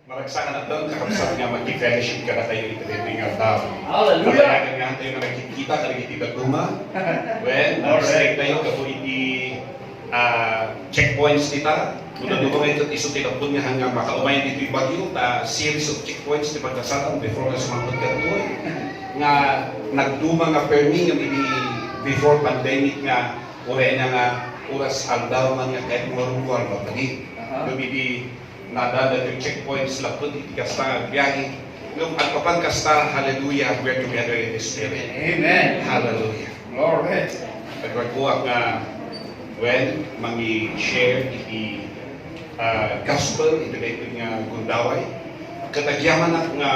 Maragsakan at doon, kakapsat nga mag-fellowship ka na tayo ito rin nga tao. Hallelujah! Kapayagan nga tayo na nakikita ka rin iti daguma. Well, nag-strike tayo ka po iti checkpoints kita. Muna doon nga ito iso tinapod nga hanggang makaumayan dito yung bagyo. Series of checkpoints di pagkasatan before na sumangkot ka doon. Nga nagduma nga permi nga before pandemic nga uri na nga oras aldaw man nga kahit marunguan magpagin. Lumidi nadada yung checkpoints lapod iti kasta biyahe. Nung at papan kasta, hallelujah, we're together in the Spirit. Amen. Hallelujah. Glory. Pagkakuha nga, when mangi-share iti gospel, ito na ito nga gundaway, katagyaman na nga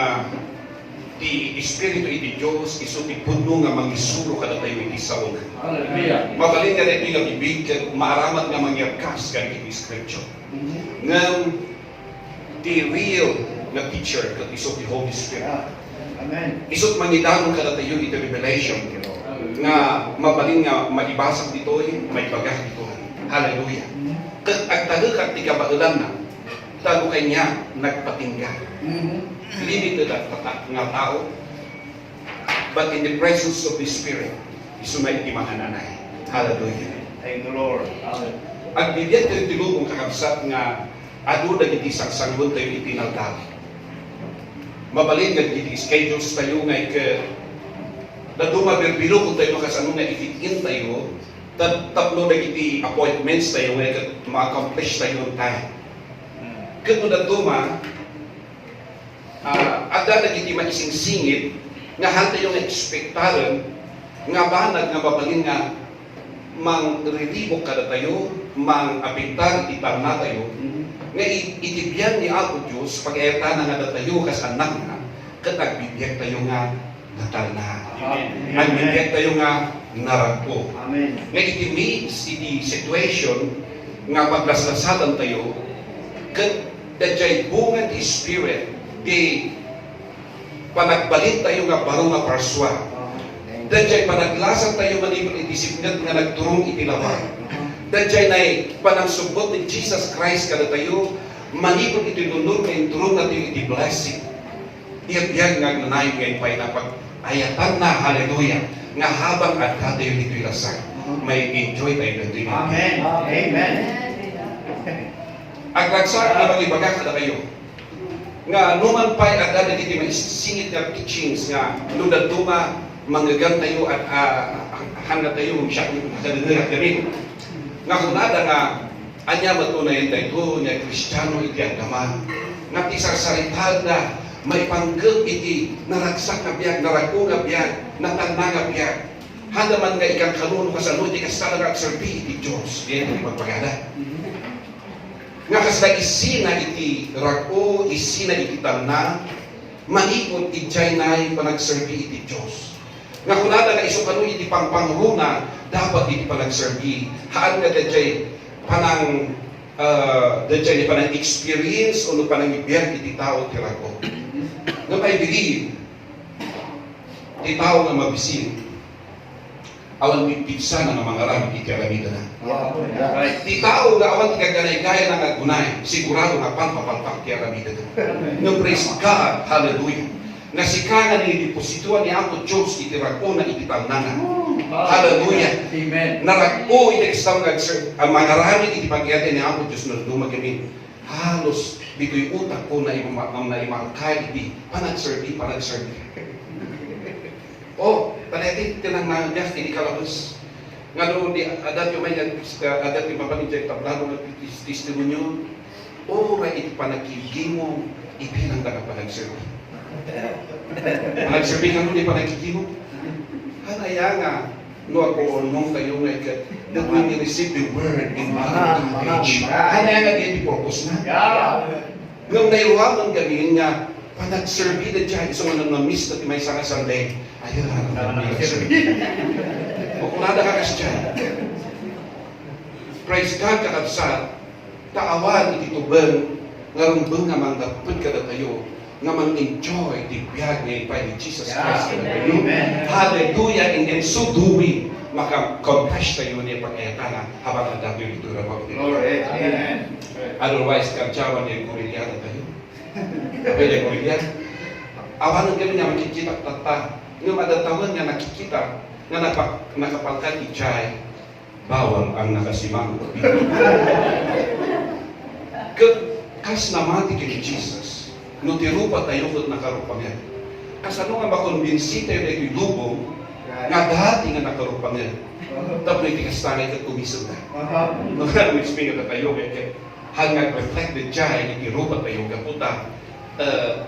ti Espiritu iti Diyos, iso ti puno nga mangisuro kada tayo iti saon. Hallelujah. Mabalin nga rin nga ibig, maaramat nga mangyarkas ka iti scripture. Nga the real na teacher kat iso ti Holy Spirit. Amen. Isot mangidanon kada tayo iti revelation nga mabalin nga maibasag dito may bagah dito. Hallelujah. Kat agtaga kat ti kabailan na tago kanya nagpatingga. Limited at nga tao, but in the presence of the Spirit, isumay iti mga nanay. Hallelujah. Thank the Lord. At bibiyat tayo tilubong kakabsat nga ado na iti sangsanggon tayo iti naldaw. Mabalin nga iti schedules tayo nga nadumabirbilog kung tayo makasano nga i-fit-in tayo, tapno na iti appointments tayo nga ma-accomplish tayo on time. Kung naduma, ada na iti maisingsingit nga hanta yung ekspektaran nga banag nga mabalin nga mang-relibok kada tayo, mang-apiktar itam na tayo, nga itibyan ni Apo Diyos pag-ayata na nga tayo kas anak nga, katagbibiyag tayo nga natal na. Nagbibiyag tayo nga naragpo. Nga iti-meets, iti situation nga paglaslasatan tayo, kadadjay bunga ti Spirit, di panagbalit tayo nga barong nga parswa. Dadjay panaglasan tayo manipon idisiplinat nga nagturong itilawan. Dadjay na panagsubot ni Jesus Christ kada tayo manipon itinunod nga turong na tayo iti blessing. Iyabiyag nga nanayon ngayon pa'y napag-ayatan na, hallelujah, nga habang at tayo dito'y lasang, may enjoy tayo dito'y. Amen. Amen. Aglansak na mag-ibaga kada kayo. Nga numan pa'y agad na dito may singit nga teachings nga nunad duma manggagan tayo at hanggat tayo siya kadagara kami. Nga kunada nga anya matunayan tayo nga Kristiyano iti agama. Nga tisarsarital na may panggap iti naragsak na biyag, narako nga biyag, natanda nga biyag. Handa man nga ikang kanuno kasano iti kasala nga agserbi iti Diyos. Diyan iti magpagada. Nga kasla isina iti rako, isina iti tamna, manipon iti na'y panagserbi iti Diyos. Nga kunada nga iso kanu iti pangpangruna, dapat iti panagserbi. Haan nga dajay panang dajay panang experience o panang ibiyag iti tao iti rako. Nga I believe, iti tao nga mabisin, awan pipigsa na mga ramit iti alamida na. Di tao nga awan ikaganay-gaya na nagunay, sigurado nga panpapalpak ti aramida na. No, praise God, hallelujah. Nga sikangan ni deposituan ni Apo Diyos iti rako na iti talnanga. Hallelujah. Amen. Narako iti kastam ang mga ramit iti pagyate ni Apo Diyos na dumagamin. Halos dito'y utak ko na imangkay iti panagserbi. Oh, panayati tinang nangyas iti kalabas. Nga doon di adat yung may adat yung mapaninjay tablado ng testimonyo. Ora iti panagkigimo ibilang na panagserbi. Panagserbi ka nun di panagkigimo. Hanaya nga no ako nung tayo nga that when you receive the word in age. Hanaya nga di purpose na. Nung naiwaman kami nga panagserbi na dyan, so nga na-miss na may isang Sunday, ayun na, panagserbi. O kung nada ka kasi dyan, praise God kakabsat, taawan iti tuban, nga rumbang nga manggapod ka na tayo, nga mang-enjoy the biyag ngayon pa ni Jesus Christ. Hallelujah, and then so doing, maka-confess tayo niya pag-ayatana habang ang dami ito na mag-Lord. Otherwise, kagjawan niya yung kurilyada tayo. Pwede ko yan. Awanan kami nga makikita tata. Nga madatawan nga nakikita nga nakapalkan ijay, bawal ang nakasimang. Kas namati kay Jesus, no tirupa tayo kung nakarupangan. Kas ano nga makonbinsi tayo na ilubong, nga dati nga nakarupangan. Tapos iti kastanay ka tumisog na. Mga whisping na tayo, hanggang reflected jay, itirupa tayo kaputa.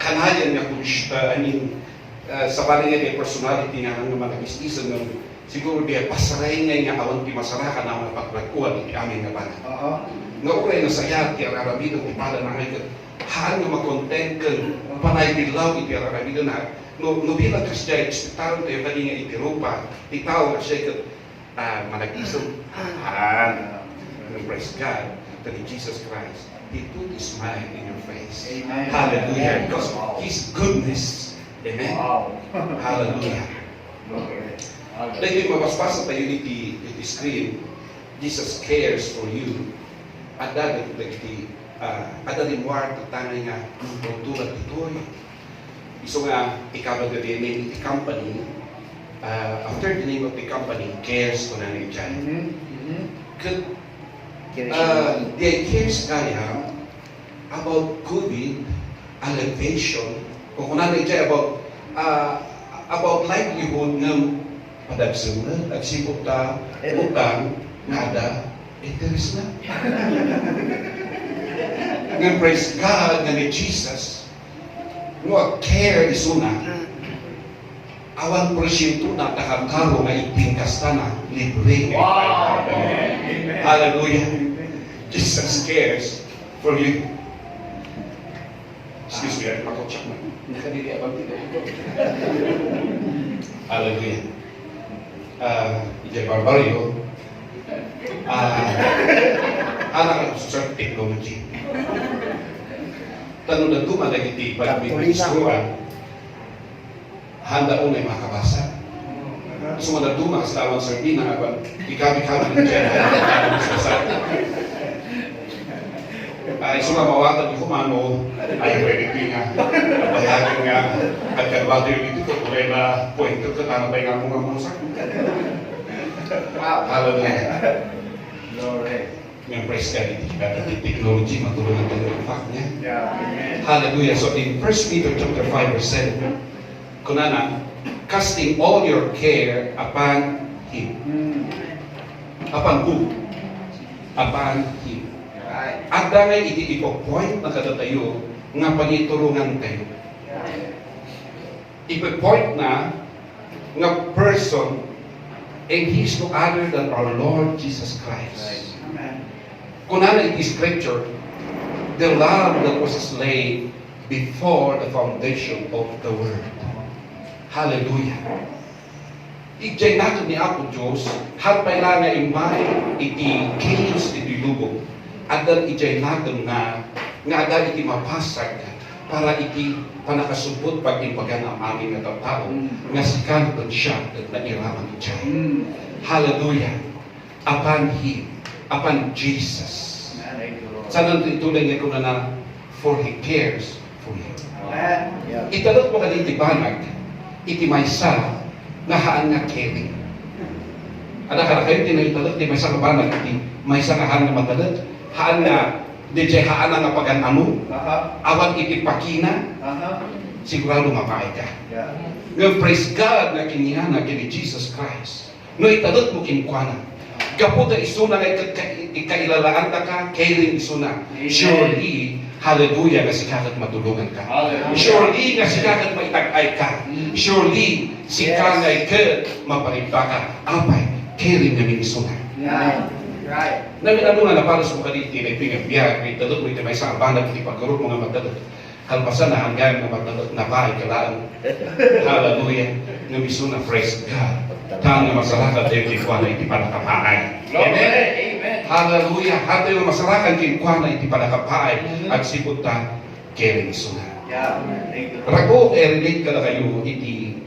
Kanayan nga kung sa bali nga kay personality nga ng mga nag-isisan ng siguro diya pasaray nga awan ti masarakan na mga pagpagkuhan iti amin nga bana. Nga uray na sayat ti araramidan ti pala na ngayon haan nga makontent ka panay bilaw iti araramidan na no bilang Kristyan ekspektaron tayo kani nga iti rupa ti tao nga siya manag-isang haan. Praise God that in Jesus Christ He put His smile in your face. Amen. Hallelujah. Because His goodness. Amen. Wow. Hallelujah. Glory. Dahil mapaspasa tayo iti screen, Jesus cares for you. At dahil iti muar tatangay nga tulad ito'y. Iso nga ikaw na name iti company. After the name of the company, cares ko na ni Jan. They cares kaya about COVID, elevation, kung na ni about livelihood ng padagsunod, nagsipot ta, utang, nada, interes na. Ngayon, praise God, nga ni Jesus, no, care is una. Awan presyento na takakaro nga itingkas na libre. Wow! Amen. Hallelujah. Jesus cares for you. Excuse me, ay pakotsak na. Nakadili abang tito. Hallelujah. Ijay Barbario, anak sa technology. Tanong na tumalag iti pag-ministruan, handa unay makabasa. So madaduma sa tawang sardina, ikabi-kabi ng dyan, ay sumamawatan yung kumano, ay pwede nga, bayagin nga, at kalbato yung ito, kulay na kwento ka, tanong tayo nga mga musak. Hallelujah. Glory. Yung praise God, iti technology, matulungan tayo yung fact niya. Yeah. Amen. Hallelujah. So in 1 Peter chapter 5 verse 7, kunana, casting all your care upon Him. Upon who? Upon Him. At dangay iti ipo-point na kadatayo nga paniturungan tayo. Ipo-point na nga person and He's no other than our Lord Jesus Christ. Amen. Kunana iti scripture, the love that was slain before the foundation of the world. Hallelujah. Ijay nato ni Apo Diyos, hapay lang nga imay iti kilos iti lubog. Adan ijay nato nga adan iti mapasag para iti panakasubot pag imbagan ang aming nga tao nga sikanton siya at nairaman ijay. Hallelujah. Upon Him, upon Jesus. Sana ituloy nga kung na for He cares for you. Italot mo ka iti banag, iti maysa nga haan nga caring. Ada kada kayo tinaitalot, iti maysa nga banag, iti maysa nga haan nga matalat, haan nga, di haan nga pagan-amo, awan iti pakina, sigurado mapay ka. Ngayon, praise God na kinihana kini Jesus Christ. No italot mo kinkwana. Kaputa isuna nga ikailalaan ta ka, caring isuna. Surely, hallelujah, nga sikakat matulungan ka. Surely, nga sikakat maitag-ay ka. Surely, sikangay ka, mapalimpa ka. Apay, caring na minisuna. Right. Namin ano nga na para sa mga dito, nagpingag-biyag, may talot mo ito may isang banag, iti pagkarot mga magtalot. Kalpasan na hanggang mga magtalot na bahay kalaan. Hallelujah. Namisuna, praise God. Tang nga masarakan tayo kikuha na iti panakapaay. Amen. Hallelujah. Hato yung masarakan kikuha na iti panakapaay. At sipot ta, caring isuna. Rago, relate ka na kayo iti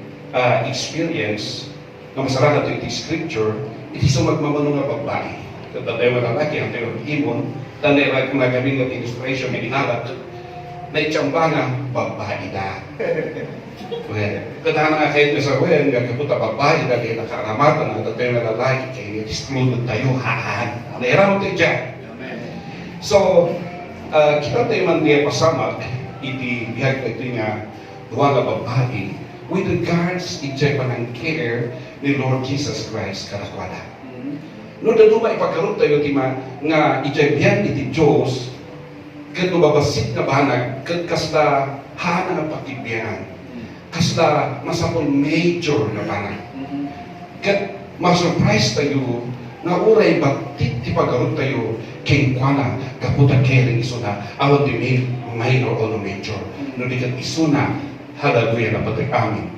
experience na masarakan tayo iti scripture, iti sumagmamano nga babae. Tatay mo lalaki, ang tayo imon, tanay kung nagawin ng illustration, may inalat. na itsamba nga babae na. Well, katahan nga kayo sa well, nga kaputa babae na kayo nakaramatan na tayo na lalaki kayo excluded tayo haan. Naira mo tayo dyan. Amen. So, kita tayo man diya pasamak, iti bihag ito nga duwa nga babae with regards iti panang care ni Lord Jesus Christ karakwada. No daduma ipagkaroon tayo tima nga iti bihag iti Diyos kat babasit nga bahanag kat kasta hana nga pakibiyaan kasta masapol major nga bahanag kat ma-surprise tayo nga uray batit ti pagkaroon tayo king kwana kaputa kering isuna awan di minor o major no di kat isuna hallelujah na patay amin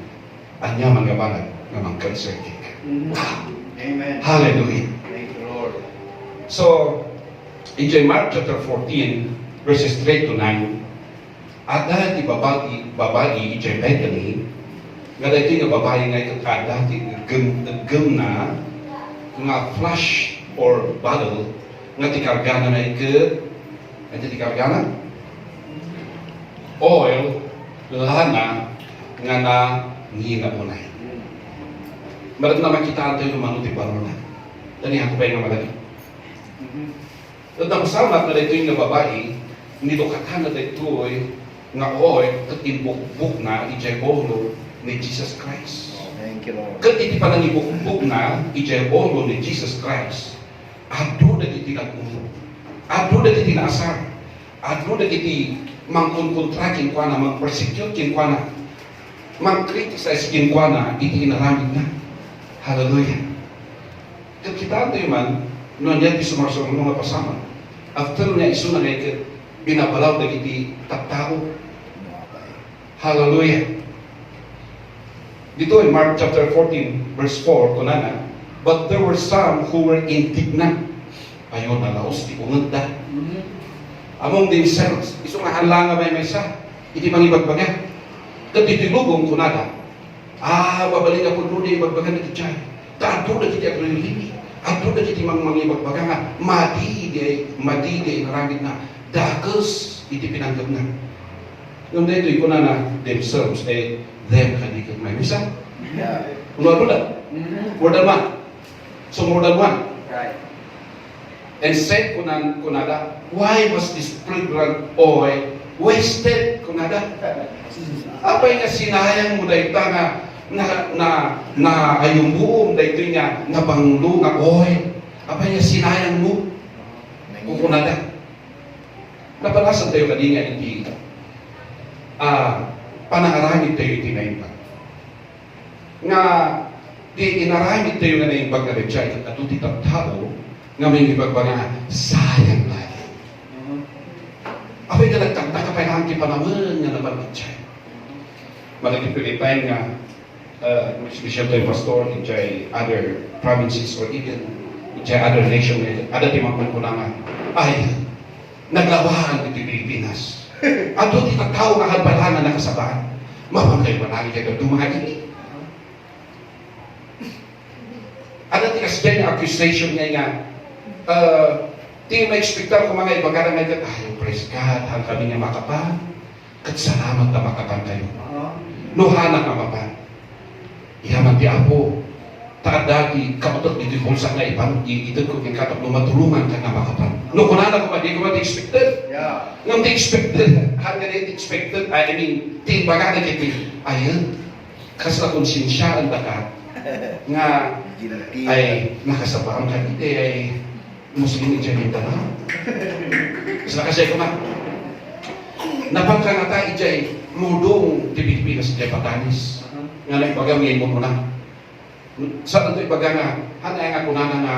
anya mga banag nga mag-concerting Amen. hallelujah. Thank you, Lord. So in Mark chapter 14 verses 3 to 9 at dahil ti babae iti Bethany nga dahil nga babae nga ikakada ti gem na nga flash or bottle nga ti kargana na ikat at ti kargana oil lana nga na ngina unay marat na makita tayo lumano ti barona tani ako pa yung malagi at ang samat na dito yung babae nito katana dito nga oil at ibukbuk na ijebolo ni Jesus Christ. Thank you, Lord. Kat iti pa nang ibukbuk na ijebolo ni Jesus Christ ado na iti nagulo ado na iti naasar ado na iti mangkonkontra kinkwana mag-persecute kinkwana mag-criticize kinkwana iti inaramid na. Hallelujah. Kat kita tayo man noon yan ti sumarsong mga pasama after niya iso na nga binabalaw na iti tattao. Hallelujah. Dito in Mark chapter 14 verse 4 kunana, but there were some who were indignant. Ayon na laos ti ungod da. Among themselves, iso nga halanga may mesa, iti mangibagbaga. Kat iti lubong kunana, babalik ako doon na ibagbaga na iti chay. Tato na iti agrelini. Ato na iti mangibagbaga nga, madiday naramit na, dakas iti pinanggap na. Yung dito, kunana, themselves, them kadikit may mesa. Yeah. Ano na? More than one. So more than one. Right. And said kunada, why was this fragrant oil wasted kunada? Apay nga sinayang mo dahil nga na ayumbuom dahil nga nabanglo nga oil. Apay nga sinayang mo kunada. Napalasan tayo kadinga hindi panangaramid tayo itinaimbag. Nga di inaramid tayo nga naimbag na rejay at ito tao nga may ibagbaga sayang lagi. Apay ka nagtagta ka pa yung panahon nga naman rejay. Malaki Pilipine nga special tayo pastor in other provinces or even in other nation ada timang pangkunangan ay naglawahan ito Pilipinas. Ato ti tao nga halbalan na nakasabaan. Mapangkay managi kayo dumahagi. Ada ti kasden accusation niya nga ti ma-expectar ko mga ibagara nga kat praise God, hang kami nga makapan. Kat salamat na makapan kayo. Nuhana nga mapan. Iyaman ti Apo. Taadagi kapatot dito kung sa nga ibang itag ko kung katap lumatulungan ka nga makapan. No kunana ko ba di ko ma-expected? Yeah. Ngam expected, hanggang expected, I mean, timbaga na kiti, ayun, kas na konsensyaan ba ka, nga, ay, nakasabaan ka, iti, ay, Muslim iti ay na. Kasi nakasay ko na, napangka nga tayo iti ay, mudong ti Pilipinas iti patanis, nga na ibaga ngayon mo na. Sa ito ibaga nga, hanay nga kunana na,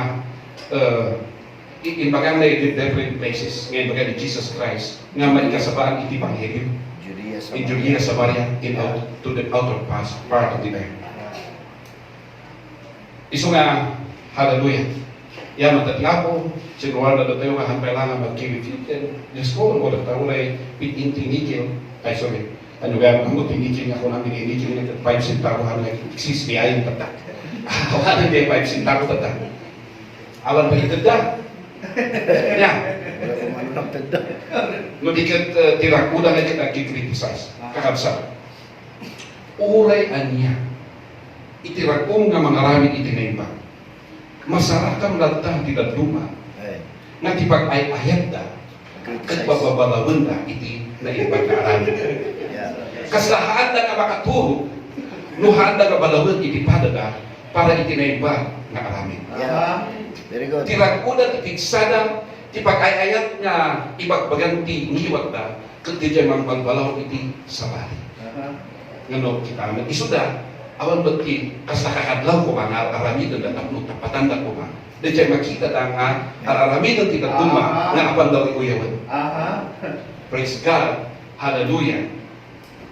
in bagang na different places ngayon baga ni Jesus Christ nga malikasabaan iti Panghelyo in Judea, Samaria, to the outer part of the earth. Iso nga, hallelujah. Yan matatiapo, sinuwala na tayo nga kailangan mag-kiwifitin. Diyos ko, wala tayo na pinintinigil. Ay, sorry. Ano nga, ang tinigil nga ko namin inigil na 5 centavo hanggang exist ni ayong tatak. Wala na kayo 5 centavo tatak. Awan pa itad da. Yeah. No diket tirang udah na kita kikritisas. Kakabsa. Uray anya. Itiragong nga mangaramit itinayba. Masarakam ladta tidak duma. Nga tipag ay ayat da. Kagbababalawan da iti na ipagkaaramit. Kaslahaan da nga makaturo. Nuhaan da nga balawan iti padada para itinayba nga aramit. Very good. Tirag-udan itigsada tipag ay ayat nga ibagbaganti ngiwat da ket di jay mangbalbalaw iti sabali. Ngano kita amat isuda awan beti kas nakakadlaw ko nga aramidon da tapno tapatan da ko nga. Di jay makita da nga aramidon ti kaduma nga apan daw uyawan. Praise God. Hallelujah.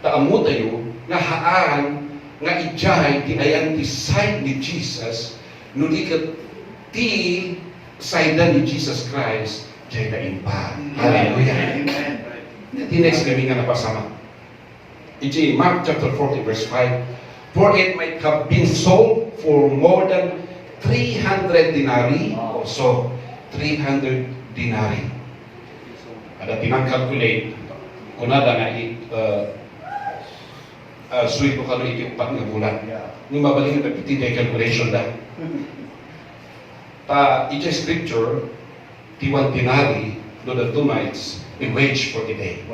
Taammo tayo nga haan nga ijay ti ayan ti side ni Jesus no di ket ti sayda ni Jesus Christ jay naimpa. Hallelujah. The next kami nga napasama. Iti Mark chapter 40 verse 5. For it might have been sold for more than 300 denarii. So, 300 denarii. Ada tinang-calculate kung nada nga suwit ko kano iti 4 nga bulan. Nung mabaling na piti calculation da. Iti scripture, ti 1 denarii, do the 2 nights, a wage for the day.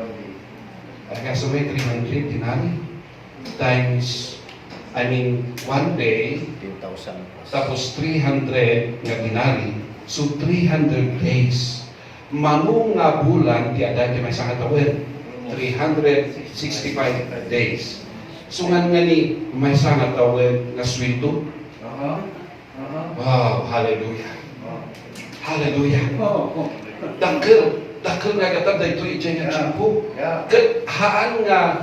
So may 300 denarii times, one day, 2,000. tapos 300 nga denarii, so 300 days. Manong nga bulan, di ada di may isang katawin, 365 days. So nga ni may isang katawin nga sweldo. Wow, hallelujah. Hallelujah. Dakil nga katag dayto ijay nga tiyempo. Ket haan nga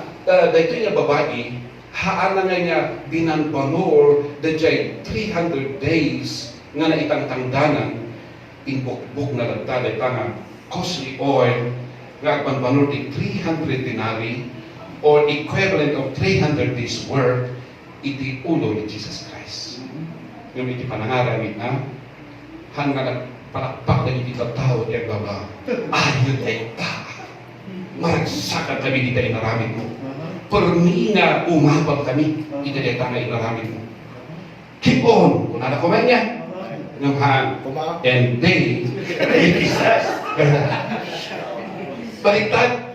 dayto nga babae, haan na nga binanbanor dayjay 300 days nga naitangtangdanan inbukbuk na lagta dayta nga costly oil nga agbanbanor di 300 denarii or equivalent of 300 days work iti ulo ni Jesus Christ. Yung iti panangaramit na han nga palakpak na iti tao di agbaba. Ayun ay ta. Maragsakan kami di tayo inaramit mo. Permi nga umabag kami iti tayo nga inaramit mo. Keep on. Kung nada kumain niya. Ng han. And they baliktad.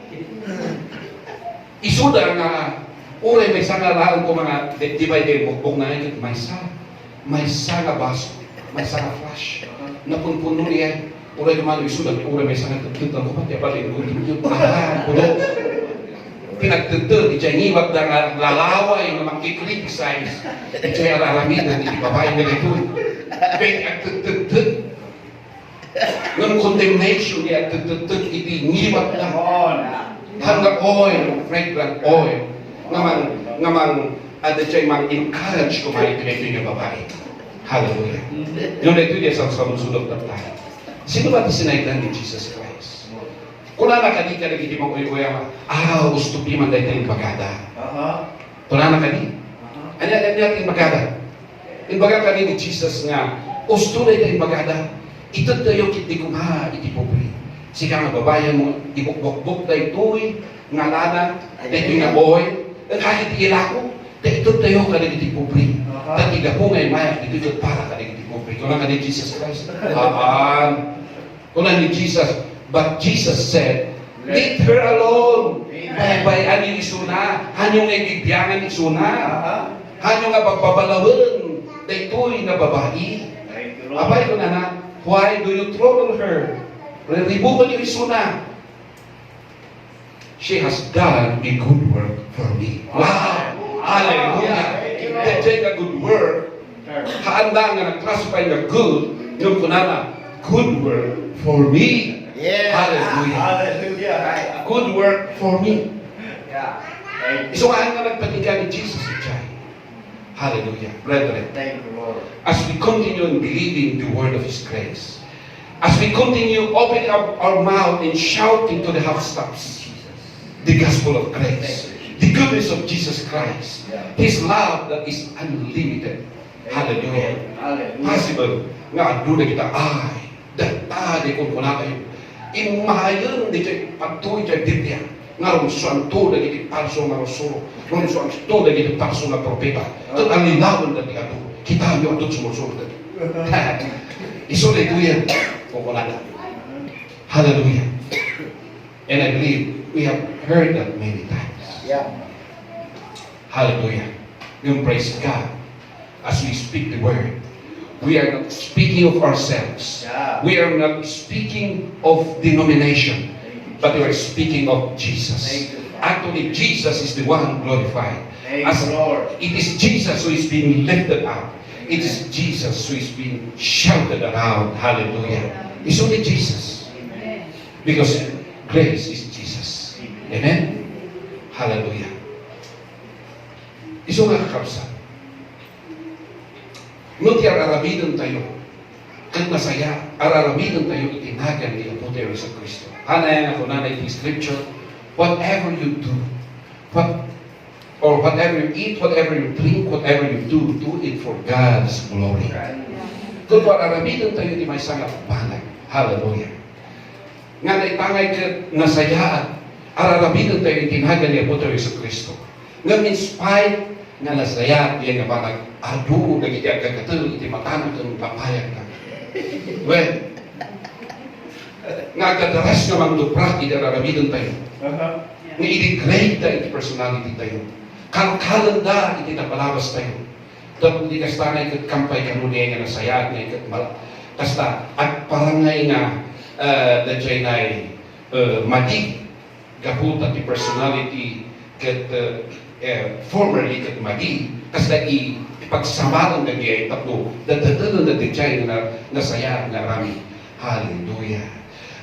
Isuda nga uray may sangalaan ko mga di ba iti bukbok na ito. May sanga baso. May sanga flash. Napunpuno niya. Uray kumano isuda. Uray may sanga tututang ko pati apalin. Puno. Pinagtutut. Ijay ngiwag na nga lalaway na makikriticize. Ijay alalamin. Hindi babae na ito. Pinagtutut. Ng condemnation niya tututut. Iti ngiwag na. Hanggang oil. Fragrant oil. Ngamang ada jay mang-encourage kumain ito yung babae. Hallelujah. Yun na ito niya sa sulog na tayo. Sino ba ito sinaitan ni Jesus Christ? Kung nakadi ka nagiti mong uy-uya, gusto piman dahil tayong bagada. Kung nakadi. Ano natin bagada? Yung bagada ni Jesus nga, gusto na tayong bagada. Ito tayo kiti kumha, iti pobre. Sika nga babayan mo, ibukbok-bok tayo ito'y, nga lana, tayo nga oil, at kahit ilako, ito tayo ka nagiti pobre. Tatiga po ngayon maya, ito para ka nagiti pobre. Kung lang ka ni Jesus Christ. Kung lang ni Jesus, but Jesus said, leave her alone. Bay ani isuna, hanyong nga ibibyangan isuna. Hanyong nga pagpapalawan, daytoy nga babae. Abay ko na, why do you trouble her? Ribukan niyo isuna. She has done a good work for me. Wow! Hallelujah! That take a good work. Haanda nga nag-classify nga good, yung kunana, good work for me. Hallelujah! Hallelujah. Good work for me. Isuhaan nga nagpatinggan ni Jesus ijay. Hallelujah. Brethren, Thank you, Lord. as we continue in believing the word of His grace, as we continue opening up our mouth and shouting to the housetops, the gospel of grace, the goodness of Jesus Christ, His love that is unlimited. Hallelujah. Hallelujah. Possible nga aduna kita ay datade kung kuna kayo Imahayon di kay patuloy kay Biblia. Nga suanto na giti palso nga rasulo. Nga suanto na giti palso nga propeta. Ito ang lilawan na di ato. Kita nyo ato sumusunod. Isulit ko yan. Kukulala. Hallelujah. And I believe we have heard that many times. Yeah. Hallelujah. Yung praise God as we speak the word. We are not speaking of ourselves. Yeah. We are not speaking of denomination, but we are speaking of Jesus. Thank you. Actually, Jesus is the one glorified. Thank As you, Lord. it is Jesus who is being lifted up. It is Jesus who is being shouted around. Hallelujah. It's only Jesus. Because grace is Jesus. Amen? Hallelujah. Iso nga kakabsa. Nuti araramidan tayo. Kag masaya, araramidan tayo itinagan ni Apo tayo sa Kristo. Hanayan ako na iti scripture, whatever you do, whatever you eat, whatever you drink, whatever you do it for God's glory. Kung araramidan tayo di may sangat banag. Hallelujah. Nga naitangay ka nasayaan, araramidan tayo itinagan ni Apo tayo sa Kristo. Nga in spite nga nasaya, diyan nga parang adu, nagiging agagatul, iti matanag ng papayag ka. Well, nga kadaras nga magduprak, iti araramidan tayo. Nga i-degrade ta iti personality tayo. Kalkalan da, iti napalabas tayo. Tapos di kastanay kat kampay kanunay nga nasaya, nga ikat kasta, at parangay nga dajay na madi, gaputa ti personality kat formerly kat madi, kasta ipagsamalan na niya itapno, dadadalan na dajay na nasaya nga rami. Hallelujah.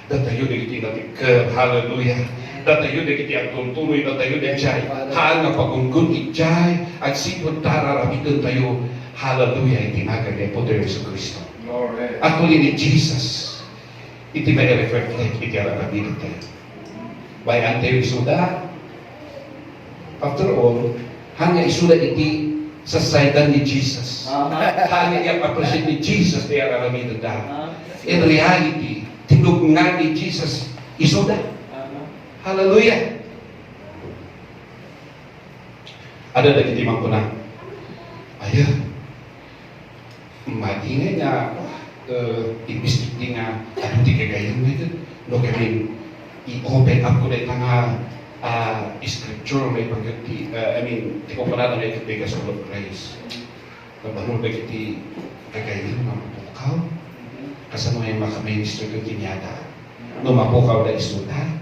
Datayo na iti natikab. Hallelujah. Datayo na iti ang tuntuloy, datayo na ijay. Haan nga pagunggun ijay, at sipon tararamidan tayo. Hallelujah. Itinagan niya po tayo sa Kristo. Actually ni Jesus, iti may reflect iti araramidan tayo. Bayan tayo isuda. After all, hanga isuda iti sa saydan ni Jesus. Hanga iyang appreciate ni Jesus di araramidan tayo. In reality, tinugnan ni Jesus isuda. Hallelujah. Ada na kiti man ko na. Ayan. Matingay nga ibistik di nga ano di kagayan mo ito. No kami i-open up ko na itang scripture may pagkati di ko pa na may katigas of Christ. Kabanong ba kiti kagayan mo mapukaw? Kasano yung makaminister ko kinyata. No mapukaw na isuda.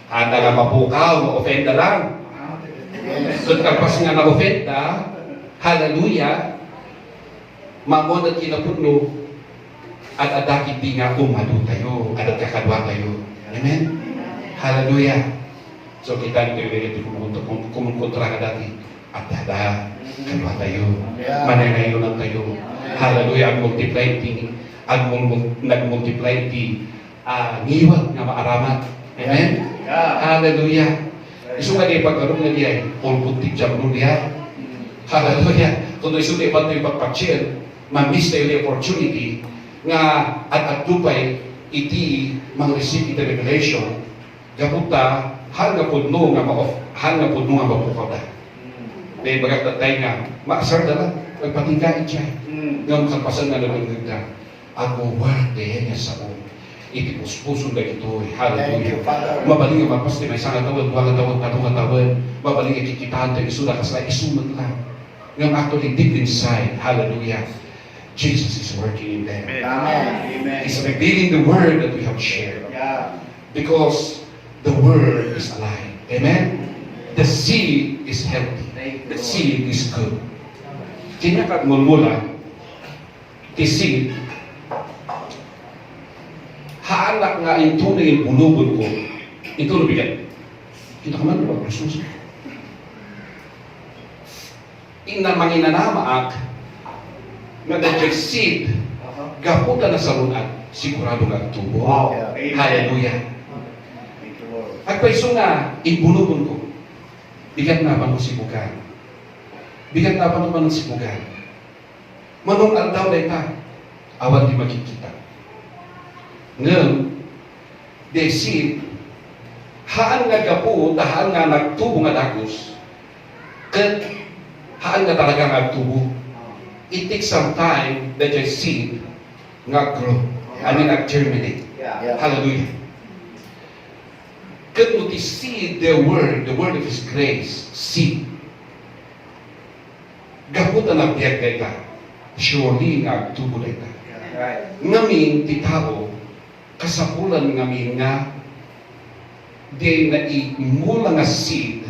Anda nga mapukaw, ma-offenda lang. Doon kapag nga na-offenda, hallelujah, mamon at kinapudno, at adakit di nga umado tayo, at kakadwa tayo. Amen? Hallelujah. So kita nito yung kumukontra ka dati, at dada, kadwa tayo, mananayo lang tayo. Hallelujah, nag-multiply ti ngiwat nga maaramat. Amen? Hallelujah. Isu nga di pagkaroon nga diya, pulputik jam nun diya. Hallelujah. Kung isu di pa ito ipagpagsil, ma-miss tayo the opportunity nga at dupay iti mang-receive iti revelation, gaputa, hal nga pudno nga mapukaw da. Dahil bagat tatay nga, maasar da lang, magpatingkain siya. Ngayon kapasan nga nalagdag da, ako warte niya sa o. Iti puspuso na ito, hallelujah. Mabaling nga mapas may isang atawad, duwang atawad, tanong atawad, mabaling ikikitaan tayo isuda, kasi isuman lang. Ngayon actually deep inside, hallelujah, Jesus is working in them. Amen. He's revealing the word that we have shared. Yeah. Because the word is alive. Amen? The seed is healthy. The seed is good. Kinakat mula, the seed, haanak nga yung tunay yung bulubon ko, ito nabigat. Kita ka man, wag Christmas. Ina manginanamaak, nga dahil seed, gaputa na sa lunat, sigurado nga tubo. Wow. Hallelujah. Thank you, Lord. At paiso nga, ibulubon ko. Bigat na pa ng sibugan. Bigat na pa ng sibugan. Manong aldaw na ita, awan di makikita. Ngayon, the seed, haan nga gapu, haan nga nagtubo nga dagos, kat haan nga talaga nagtubo. It takes some time that the seed nga grow. I mean, germinate. Yeah. Hallelujah. Kat mo ti seed, the word of His grace, seed. Gaputa na biyag ka, surely nga tubo ka. Right. Ngamin ti tao, kasapulan ngamin nga, di na imula nga seed,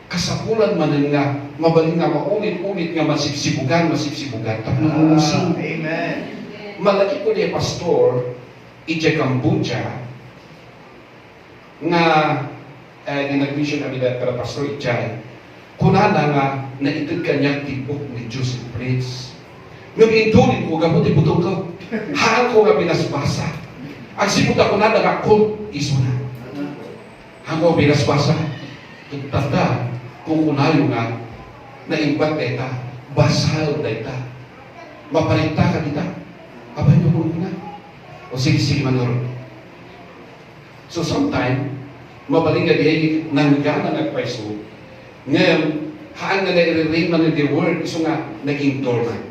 kasapulan man nga, mabaling nga maulit-ulit nga masipsibugan, tapos nangungusing. Amen. Malaki ko ni pastor, ije Cambodia, nga, ginag-mission kami na para pastor ijay, kunana nga, naitid kanya tibok ni Joseph Prince. Nag-indulin ko, gamot ibutong ko, haan ko nga binasbasa. Ang siputa ko na, nagakol, iso na. Haan ko binasbasa. Tanda, kung kunayo nga, naimbat data, basal data, maparita ka dita. Abay niyo kung na. O sige, manor. So sometime, mabaling nga dihay, nanggana nagpaiso, ngayon, haan nga na-i-remain man in the word, iso nga, naging dormant.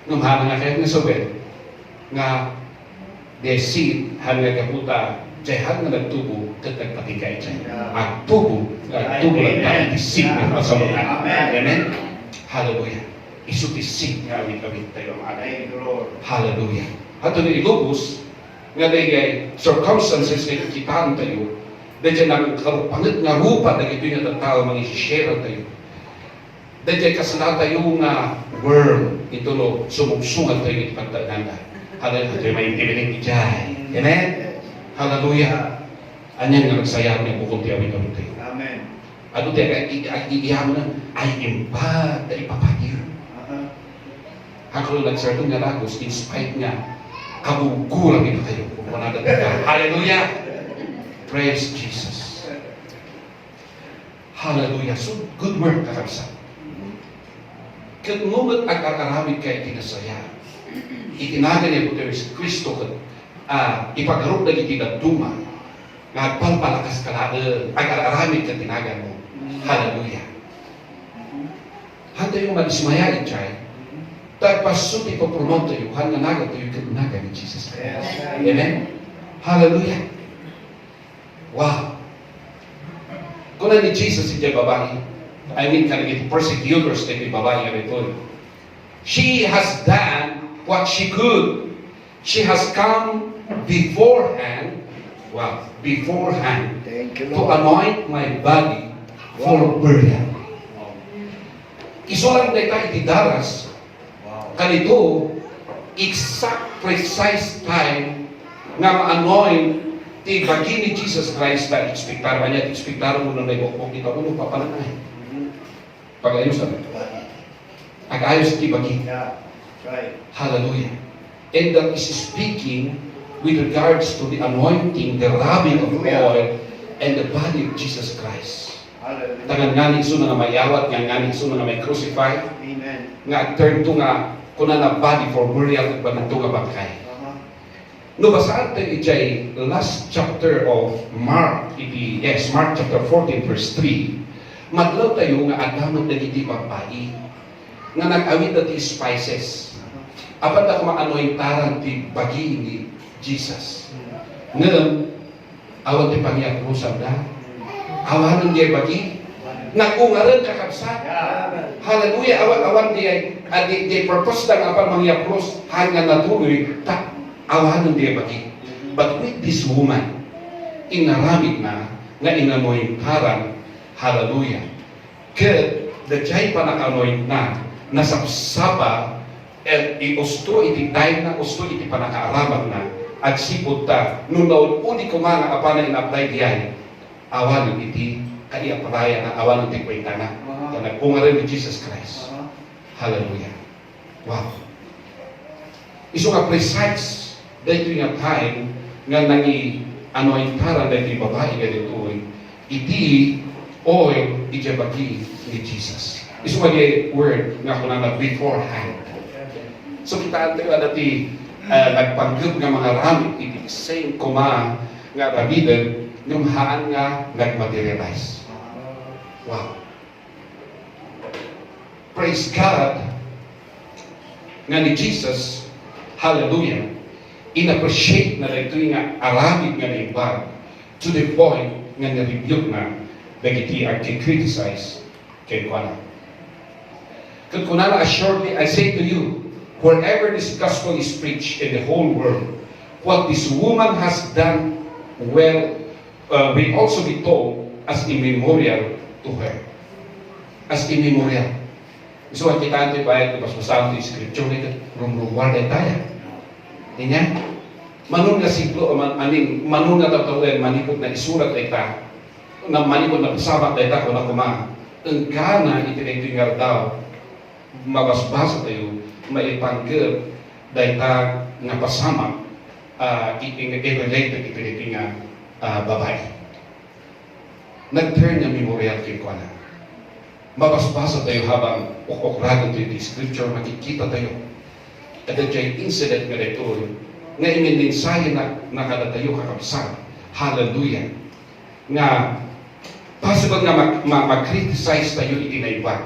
Numhana nga kahit nga sabit, nga, the seed, haan nga kaputa, jay haan nga nagtubo, kat nagpatigay jay. Ang tubo lang tayo, the seed nga masalunan. Amen? Hallelujah. Iso the seed nga awit-awit tayo ang alay. Thank you, Lord. Hallelujah. At ito ilubos, nga dahil circumstances na ikitaan tayo, dahil nang karupangat nga rupa na ito yung tao mga isishare tayo. Dahil kasala tayo nga worm, ito no, sumugsungan tayo ito pagtaganda. Hallelujah. Ito may intimidate ijay. Amen? Hallelujah. Anyan nga nagsayang niya bukong tiyawin-tawin tayo. Amen. Ano tayo, iiyaman na, ay impad na ipapatir. Ako nagsertong nga lagos, in spite nga, kabugulang ito tayo. Kung wala na tayo. Hallelujah. Praise Jesus. Hallelujah. So, good work kakabsa. Kung ngungot ang akaramid kayo tinasaya, itinagan niya po tayo si Kristo ipagarup na itinagduma, nga palpalakas ka na, ang akaramid ka tinagan mo. Hallelujah. Handa yung manismayain siya, tapos suti ko promote tayo, handa naga tayo kagunagan ni Jesus Christ. Amen? Hallelujah. Wow. Kung na ni Jesus hindi babae, I mean, kanagit persecutors na yung babae nga ito. She has done what she could. She has come beforehand, Thank you, to Lord. anoint my body for burial. Iso lang tayo itidaras, Wow. kanito, exact, precise time nga ma-anoint ti bagi ni Jesus Christ na ekspektar ba niya, ekspektar mo na naibokbok kita mo, papananay. Pag-ayos na. Ag-ayos ti bagi. Yeah. Right. Hallelujah. And that is speaking with regards to the anointing, the rubbing of oil, and the body of Jesus Christ. Hallelujah. Tagan nga ni iso na mayawat, nga ni iso na may crucified, Amen. nga turn to nga kuna na body for burial at banito nga bangkay. No, basaan tayo ijay last chapter of Mark, Mark chapter 14 verse 3. Madlaw tayo nga adamot na iti babae nga nag-awit na ti spices. Apat na kumaanointaran ti bagi ni Jesus. Ngayon, awan ti pangyaprusan na. Awan di bagi. Nakungaran kakabsat. Yeah. Hallelujah. Awan di purpose na apan mangyapros hanggang natuloy. Awan di bagi. But with this woman, inaramid na nga inanointaran. Hallelujah. Kaya, dajay pa nakanoint na, nasapsapa, at iusto iti time na, usto iti panakaaraman na, at sipot ta, nung naun-uni ko mga apa na in-apply diyan, awan ng iti, kaya-palaya na, awan ng tikwenta na, na nagpunga rin ni Jesus Christ. Hallelujah. Wow. Iso nga precise, dahil nga time, nga nangi, anointaran dahil iti babae nga dito, iti, oil, ijabagi ni Jesus. Iso nga word nga kung na beforehand. So kita tayo dati nagpanggap nga mga ramit, iti same kuma nga rabiden ng haan nga nagmaterialize. Wow. Praise God nga ni Jesus, hallelujah, in-appreciate na ito nga aramid nga naimbag to the point nga na-rebuke na dagiti ang criticize kay Kuana. Kung kunana, assuredly, I say to you, wherever this gospel is preached in the whole world, what this woman has done will also be told as a memorial to her. As a memorial. So, ang kita ito bayad, mas-masahan ito yung scripture nito, rumruwar na tayo. Hindi niya? Manun nga siglo, manun nga tatawin, manipot na isurat na ita, na manipot na pasabat na ita, kung na kuma, ang kana itinigtingar daw, mabasbasa tayo, maipanggil, dahil ta nga pasama, i-relate na itinigtingar babae. Nag-turn na memorial kay Kuana. Mabasbasa tayo habang ukokragan tayo di scripture, makikita tayo. At yung incident nga ito, nga iminensahe na nakadatayo kakabsat. Hallelujah. Nga, possible nga mag-criticize tayo itinaibag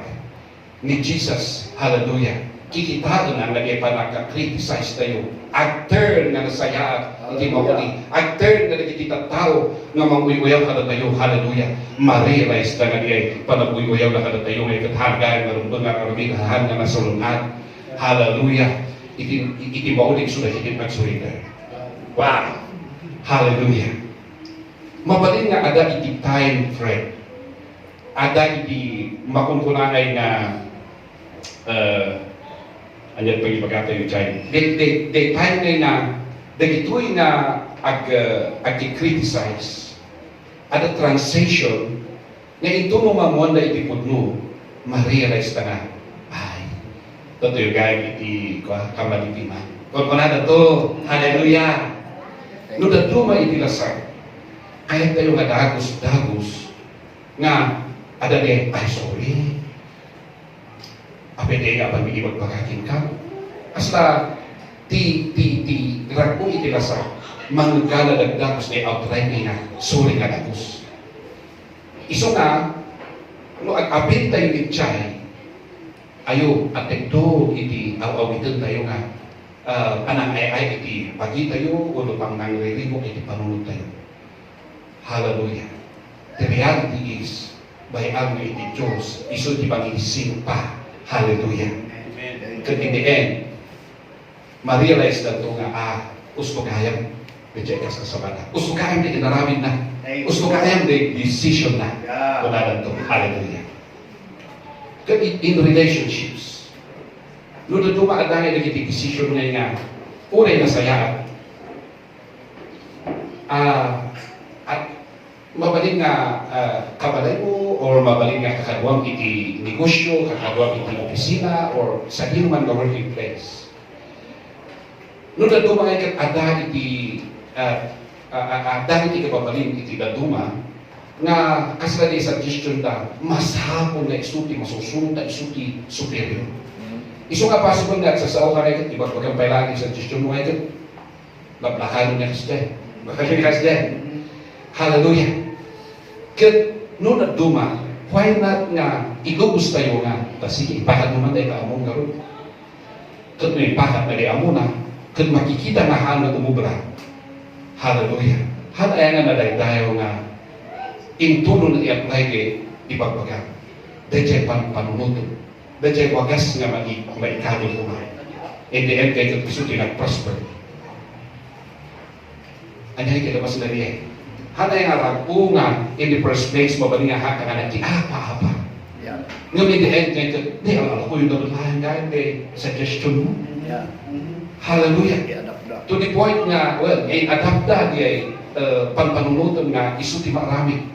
ni Jesus. Hallelujah. Kikitaan na lagi pa nagka-criticize tayo. Ag-turn nga nasayaan, hindi mauli. Ag-turn nga nagkitita tao nga mang-uyaw kada tayo. Hallelujah. Ma-realize na nga diya panag-uyaw na kada tayo. May kathargaan nga rumbo nga karamihan nga nasulungan. Hallelujah. Iti mauli sudah higit nag-surrender. Wow. Hallelujah. Mabalin nga ada iti time frame. Ada iti makunkunangay nga anyan pag ipagkata yung time. The time na dagitoy na ag-criticize ada transition nga ito mo mamuan na itipod mo ma-realize na nga ay ito yung gaya iti kamalipima. Kung na to, hallelujah. No daduma itilasag kaya tayo nga dagos nga ada de ay sorry apete nga pag magpakakin ka. Hasta ti rapo itilasa manggala dagdagos na outright na sorry ka dagos. Iso nga, no ag-apit tayo itchay, ayo at ito iti aw-awitan tayo nga anang ay iti pagi tayo o lupang nang ririmo iti panunod tayo. Hallelujah. The reality is, by ang iti Diyos, iso di pang-isin pa. Hallelujah. Amen. In the end, ma-realize na ito nga, gusto kayang medyo ka sa sabata. Gusto kayang di inaramid na. Gusto kayang di decision na. Wala na ito. Hallelujah. In relationships, nung dumaadangin na iti decision na nga, unay na sayaan. At mabaling nga kabalay mo or mabaling nga kakadwang iti negosyo, kakadwang iti opisina or sa di man nga working place. Nung daduma ay ada iti kababalin iti daduma nga kasla di suggestion da mas hapon na isuti masusunod na isuti superior. Iso nga possible nga sa sao ka rin iba pagkampay lang yung suggestion mo ngayon lablakanon niya kasi bakit kasi hallelujah. Kaya nung nagduma, why not nga igubos tayo nga, sige, ipakat naman tayo kaamong garo. Kaya may ipakat na di amo na, kaya makikita na haan na umubra. Hallelujah. Hanaya nga na tayo nga, intulo na i-apply kay ipagbaga. Dahil panunuto. Dahil wagas nga maikabot ko nga. In the end, kayo gusto nag-prosper. Anyay kayo mas na riyan. Hanay nga ragungan in the first place, mabaling nga haka nga nagki, apa. Ngayon in the end, ngayon, di, alam ko yung nabalahan dahil kay suggestion mo. Hallelujah. To the point nga, well, adapt na di panpanunutan nga isuti marami.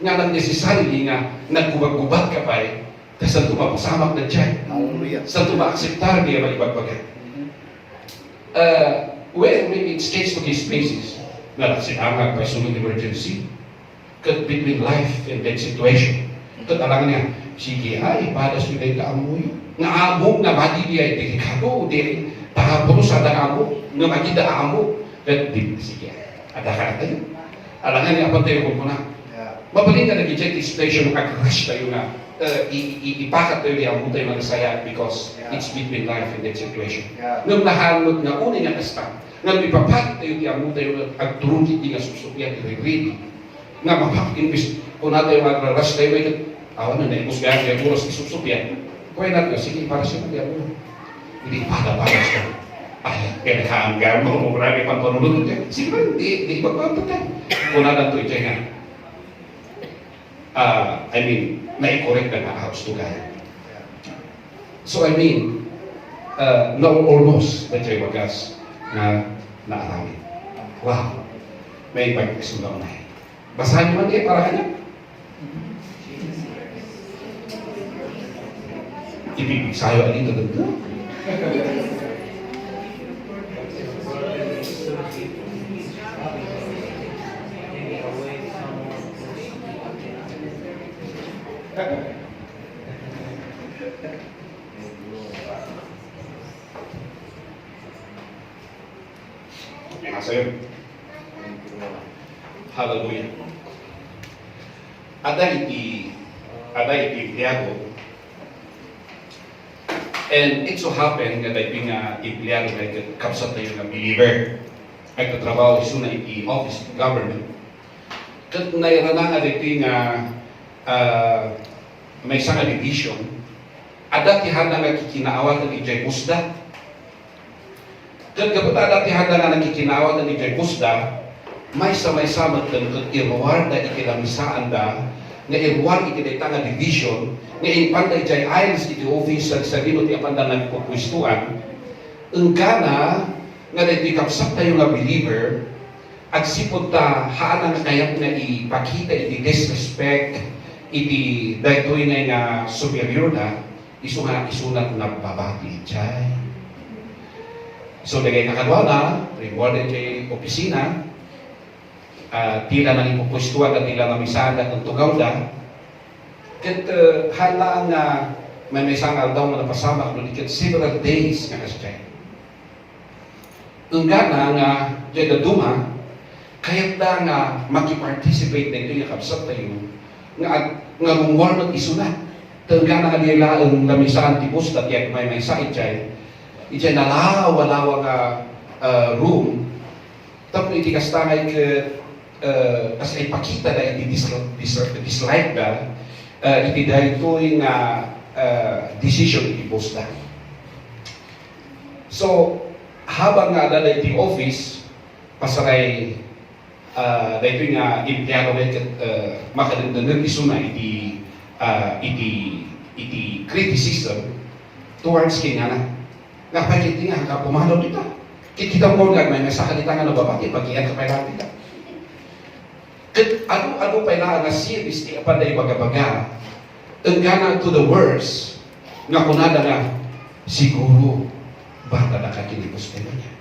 Nga nang necessarily nga naggubag-gubag ka pa kasi saan tumapasamak na dyan. Saan tumakseptar niya malibagbagay. Well, maybe it's case to case basis. Na nagsinangag by sunod emergency. Cut between life and death situation. Ito talang niya, sige ay, padas nyo na amoy. Nga among na madi niya, delikado, tahapon sa dang amo, nga magida amo. Kat di, sige. Ada ka na tayo. Alangan niya apa tayo kung kuna. Yeah. Mabaling ka nag-eject station mag-crash tayo na ipakat tayo di ang tayo magsaya because it's between life and death situation. Yeah. Nung nahanod nga una nga kasta, nga ipapakat tayo di ang tayo agturungit di nga susupyan i-ready. Nga mapakimbis kung na tayo mag-rush tayo may awan na imus gaya kaya buros isusupyan. Kaya natin, sige para siya mag hindi para siya. Ay, kaya nakahanggang mo, marami pang panunod niya. Sige ba, di magpapatay. Kung na ito ito nga. I mean, na-correct na house to guy. So I mean, no almost na siya wagas na naarami. Wow, may pagkasundaw na. Basahan niyo man niya para kanya. Ibibig sayo alin na dito. Sa'yo. Hallelujah. Ada iti empleyado. And it so happened that I being empleyado na kapsat tayo ng believer. Ay katrabaho iso na iti office of government. Kat nairananga dito nga may isang division. Ada tihanda nga kikinaawatan ni Jay Musda. Kat kapag ada tihanda nga nakikinawatan ni Jay Musda, may samay-samat kan irwar da ikilamisaan da nga irwar ikidayta nga division nga impantay Jay Isles iti office sa limot ipanda nga pupwistuan engkana nga dahil kapsak tayo nga believer agsipod ta haan nga kayat nga ipakita iti disrespect iti daytoy nga superior na isunat na babati Jay. So, dagay kakadwa na, rewarded kay opisina, tila nang ipupwestuan at tila namisaan at ng tugaw na, kat halaan na may isang aldaw na napasama kung ikat several days nga kasi. Ang gana nga, dyan na duma, kaya't na nga makiparticipate na ito yung kapsat tayo, nga mungwarmat isunat. Tangga na nga nila ang namisaan tipos at yan may sakit dyan, iti nalawa nga room tapos iti kastangay as ay pakita na iti dislike na iti dahil ito yung decision iti posta. So habang nga na iti office pasaray dahil ito nga empleyado na makadagdagan iso na iti criticism towards kinana. Kapag nga ka pumanaw dito. Kita mo nga may masakalita nga nababati, pag-iyan ka pa natin dito. Ano pa na series di apanday baga-baga, enggana to the worst, nga kunada nga, siguro, bata na kakinipos ka niya.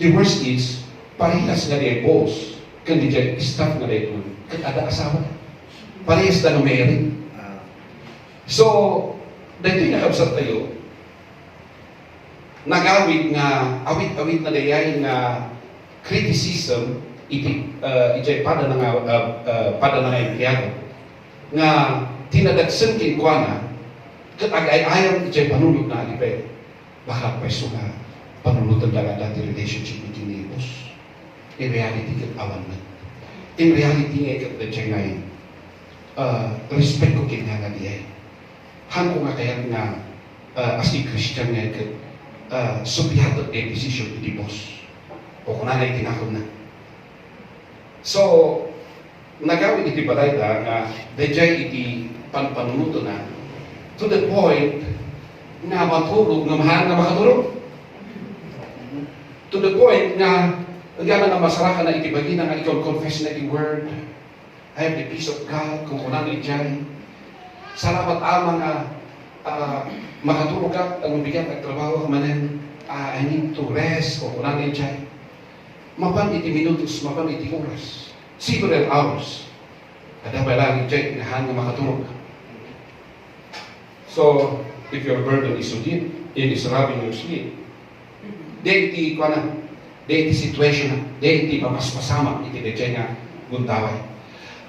The worst is, parehas nga di boss, kandi dyan, staff nga di ito, kan ada asawa na. Parehas na nga mayroon. So, dito yung nakabsat tayo, nagawit nga awit na dayayin nga criticism iti pada nga empleyado nga tinadagsan kin kuana ket agay-ayam iti panulot na alipe baka pwesto nga panulutan lang dati relationship iti neighbors. In reality ket awan na. In reality nga ket ngay respect ko kin nga diay. Han ko nga kayat nga as a Christian nga ket subihatot na decision iti boss. O kung nanay tinakon na. So, nagawin iti balay nga dejay iti panpanunuto na to the point na matulog, nga mahal na makatulog. To the point na gana nga masarakan na iti bagina nga ikaw confess na iti word. I have the peace of God kung kunanay dyan. Salamat ama nga makatulog ka, ang mabigyan at trabaho ka manin, I need to rest, o kunang enjoy. Mapan iti minutos, mapan iti oras. Several hours. Kada ba lang enjoy, inahan nga makatulog ka. So, if your burden is so deep, it is robbing your sleep. Di Di iti situation, di iti mapaspasama, iti dejay nga gundaway.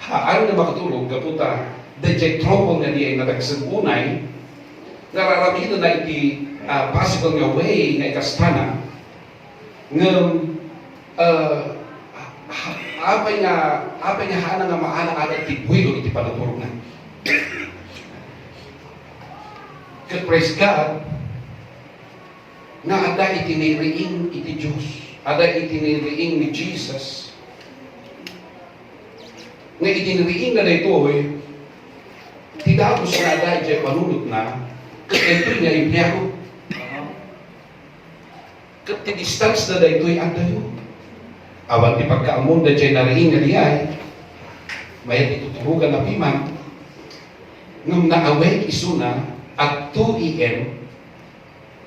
Ano na makatulog, kaputa, dejay trouble nga di ay natagsagunay, nararamido na iti possible nga way nga ikastana, nga apay nga hana nga maala-ala iti buwilo iti panaturog na. Kat praise God, nga ada itiniriing iti Diyos, ada itiniriing ni Jesus, nga itiniriing na dito tidapos na ada iti panunod na, kat ito nga impyano, kat ti distance na dito ada yun. Awan ti pagkaamon da dyan nariing nga niyay, may ituturugan na piman, nung na-awake isuna at 2 a.m.,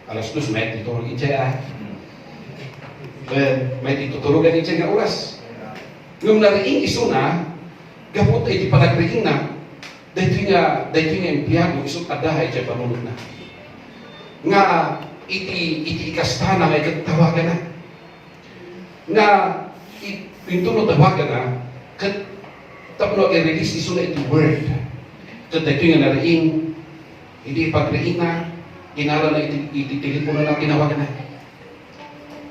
alas 2 may titulog itya may titutulogan itya nga oras. Nung nariing isuna, gapot ay di panagriing na, dahito nga empleyado, isot adahay itya panulog na. Nga, iti ikastana nga ikatawagan na. Nga, pintuno tawagan na, kat tapno i-release isuna iti word. Kat dahito nga nariing, hindi ipagriing na, inala na iti telepono na tinawagan na.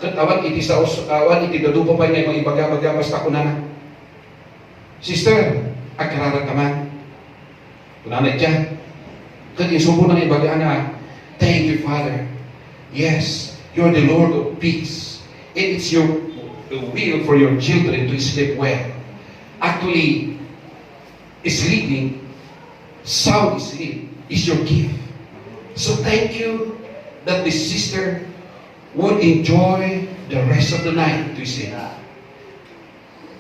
Kat awan iti dadupa pa niya mga ibaga-baga basta kunana. Sister, agkarara ka man. Kunana dyan. Kat isubo ng ibaga na, thank you, Father. Yes, you're the Lord of peace. And it's your will for your children to sleep well. Actually, sleeping, sound sleep, is your gift. So thank you that this sister would enjoy the rest of the night to sleep.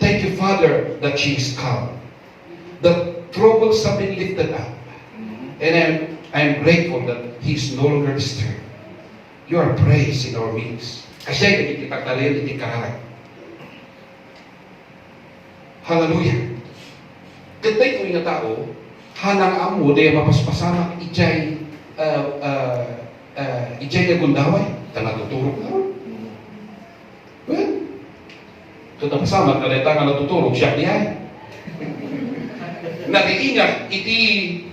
Thank you, Father, that she is calm. The troubles have been lifted up. And I'm grateful that he is no longer disturbed. You are praised in our midst. Kasi ay nagkitagtalil, iti kararag. Hallelujah. Katay ko yung tao, hanang amo, dahil mapaspasama, ijay na gundaway, tanatuturog na ron. Well, tutapasama, kalita nga natuturog, siya diyan. Nag-iingat, iti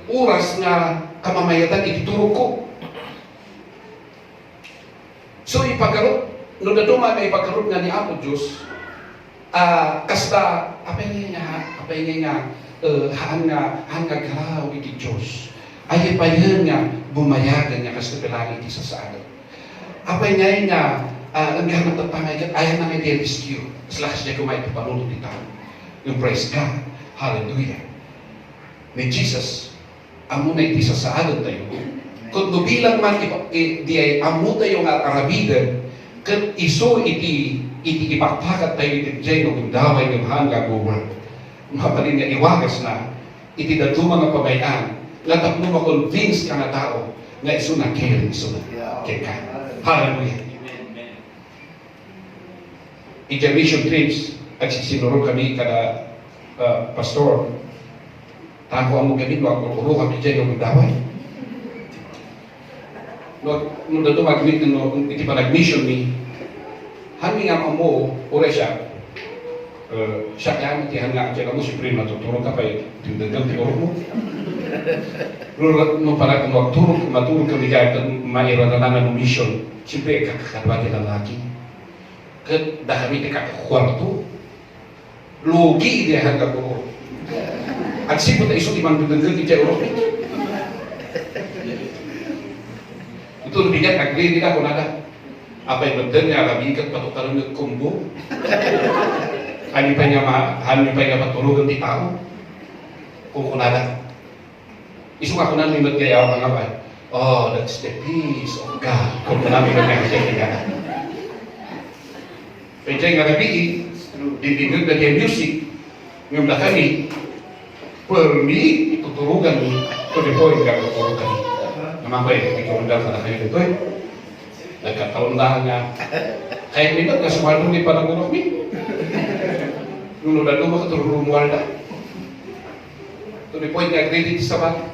oras nga kamamayatan, iti turog ko. So, ipagkarot, nung naduma may ipagkarot nga ni Apo Diyos, kasta, apay nga, haan nga garaw iti Diyos. Ay ipayan nga, bumayagan nga kasi pilangi iti sa saagot. Apay nga, ang gahanap na pangay, ayaw na nga i-rescue. Slash niya kumay papanunod ito. Yung praise God. Hallelujah. Ni Jesus, amo na iti sa saagot tayo. Kung nubilang man, di ay amo tayo nga arabidan, kung iso iti ipakpakat tayo iti dyan, kung daway ng hanggang work. Mapalin nga iwagas na, iti datu mga pabayaan, latap mo ma-convince ka na tao na iso na kayo, iso na kaya. Hallelujah. Iti mission trips, at sinuro kami kada pastor, tako ang mga gamin, uro kami dyan yung daway. Nung dato iti pa nag-mission mi, hami nga mo, ure siya, siya kaya iti hanga, kaya mo siyempre matuturo ka pa, tindagang tinuro mo. Nung pala kung matulog kami kahit mairanalangan ng mission, siyempre kakakadwa ng laki. Kat dahami iti kakakwarto, lugi iti hanga ko. At sipot na iso imang tindagang iti Europe. Ito nabigat, agree nila kung nada. Apay magdan nga, nabigat patukaran ng kumbo. Hani pa niya matulugan di tao. Kung kunada. Isu nga kunan may magkayaw mga ba? Oh, that's the peace of God. Kung kunan may magkayaw nga. Pwede nga nabi, dibigod na niya music. Ngayon na kami, for me, ituturugan mo. Ito dito, hindi ka tuturugan mo. Naman ko ikaw na na kayo dito nagkataon-tahan nga. Kahit minat, nasumalong ni panagurok mi. Nung na lumang katururumual na. To the point nga, credit sa bata.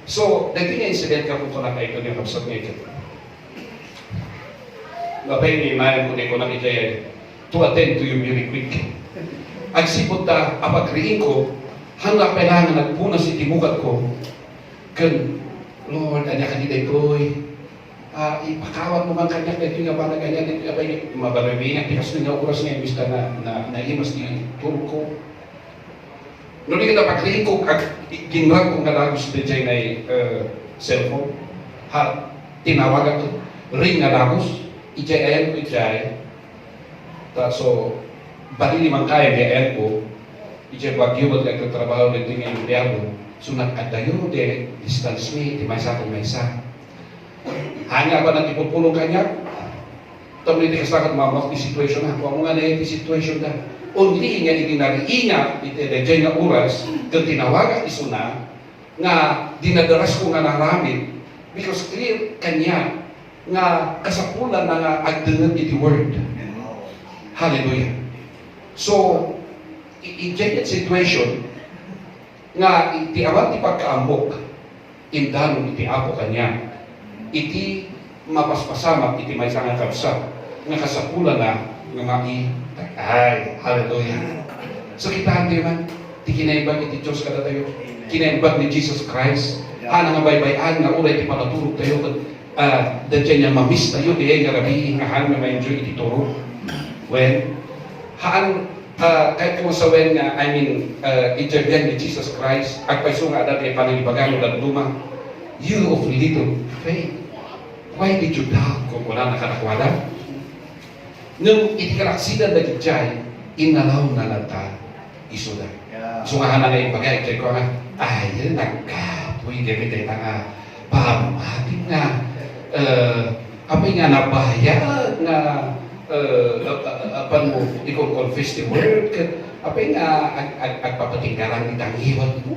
So, dito niya incident ka kung na kayo niya kapsat niya ito. Mapay ni Mayan ko na kita to attend to you very quick. Agsipot ta, apagriin ko, hanggang kailangan nagpuna si timukat ko, kan, Lord, anya ka nila ito'y, ipakawat mo man kanya dito nga para ganyan dito abay mabarabingan tikas nga oras nga imbis na imas ni turko ko. No di kita pakliin ko ginrag kong kadagos di jay na cellphone. Ha tinawagan ko ring nga dagos ijay ayan ko ijay. So bali limang kaya di ayan ko ijay bagyo ba't nagtatrabaho dito nga yung diabo. Sunat adayo de distance me di may sa kong may sa. Hanya ba nang ipupulong kanya? Tapi hindi ka sakit mamak di situation na. Kung nga na di situation na. Only nga itinariinga iti nga oras kung tinawagan isuna nga dinadaras ko nga naramid because clear kanya nga kasapulan na nga agdangan iti word. Hallelujah. So, i-iti situation nga iti awan ti pagkaambok indanon iti apo kanya iti mapaspasamak iti may sangang kapsa nga kasapulan na nga mai ay hallelujah. So kita hindi man ti kinaimbag iti Diyos kada tayo kinaimbag ni Jesus Christ hana nga baybayan nga uray ti panatulog tayo dadyan niya mamis tayo di ay nga rabi nga hana nga ma-enjoy iti turo when haan kahit kung sa when nga I mean ijagyan ni Jesus Christ at paiso nga dati panilibagan o luma you of little faith. Why did you doubt kung wala nakanakwada? Nung itikaraksidan na gitjay, inalaw na nata isuda. Sungahan na yung bagay, kaya ko nga, ay, nagkapoy, gamit ay nga, pamating nga, apay nga nabayag nga, apan mo, i-confess the word, apay nga, agpapatinggaran ni tangiwan mo.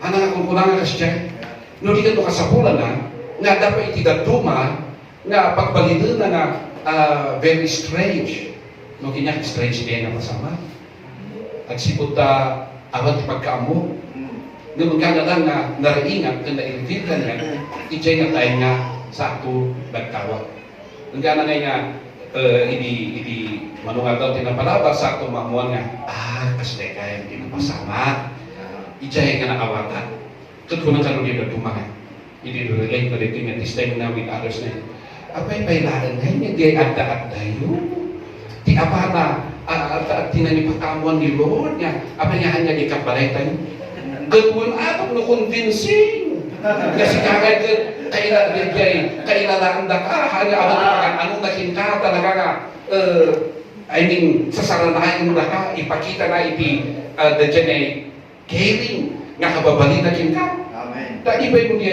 Ano nga kung kulangan ka siya? No, di ka ito kasapulan na, nga dapat itidatuma, nga pagbalido na nga, very strange. No, kinyak strange din nga masama. Agsipot awat pagkaamo. Nung magkana lang nga naraingat, kung na-reveal ka niya, ijay nga tayo nga sa ako nagtawag. Nung gana nga, hindi manungal daw tinapalaba sa ako mamuan nga, kasi kaya tinapasama. Ijay nga naawatan. Tutulungan ka nung yung nagtumangan. Hindi relate na dito nga this time na with others na apay pailaan na hindi adda-adda yun. Ti apa na tinanipakamuan ni Lord nga apay nga hanya di kabalay tayo. Gagawin atong no convincing. Kasi kagay kailalaan da ka hanya anong naging ka talaga nga I mean sasaranahin da ka ipakita na iti dadyan ay caring nga kababalita kin ka. Amen. Tadi ba yung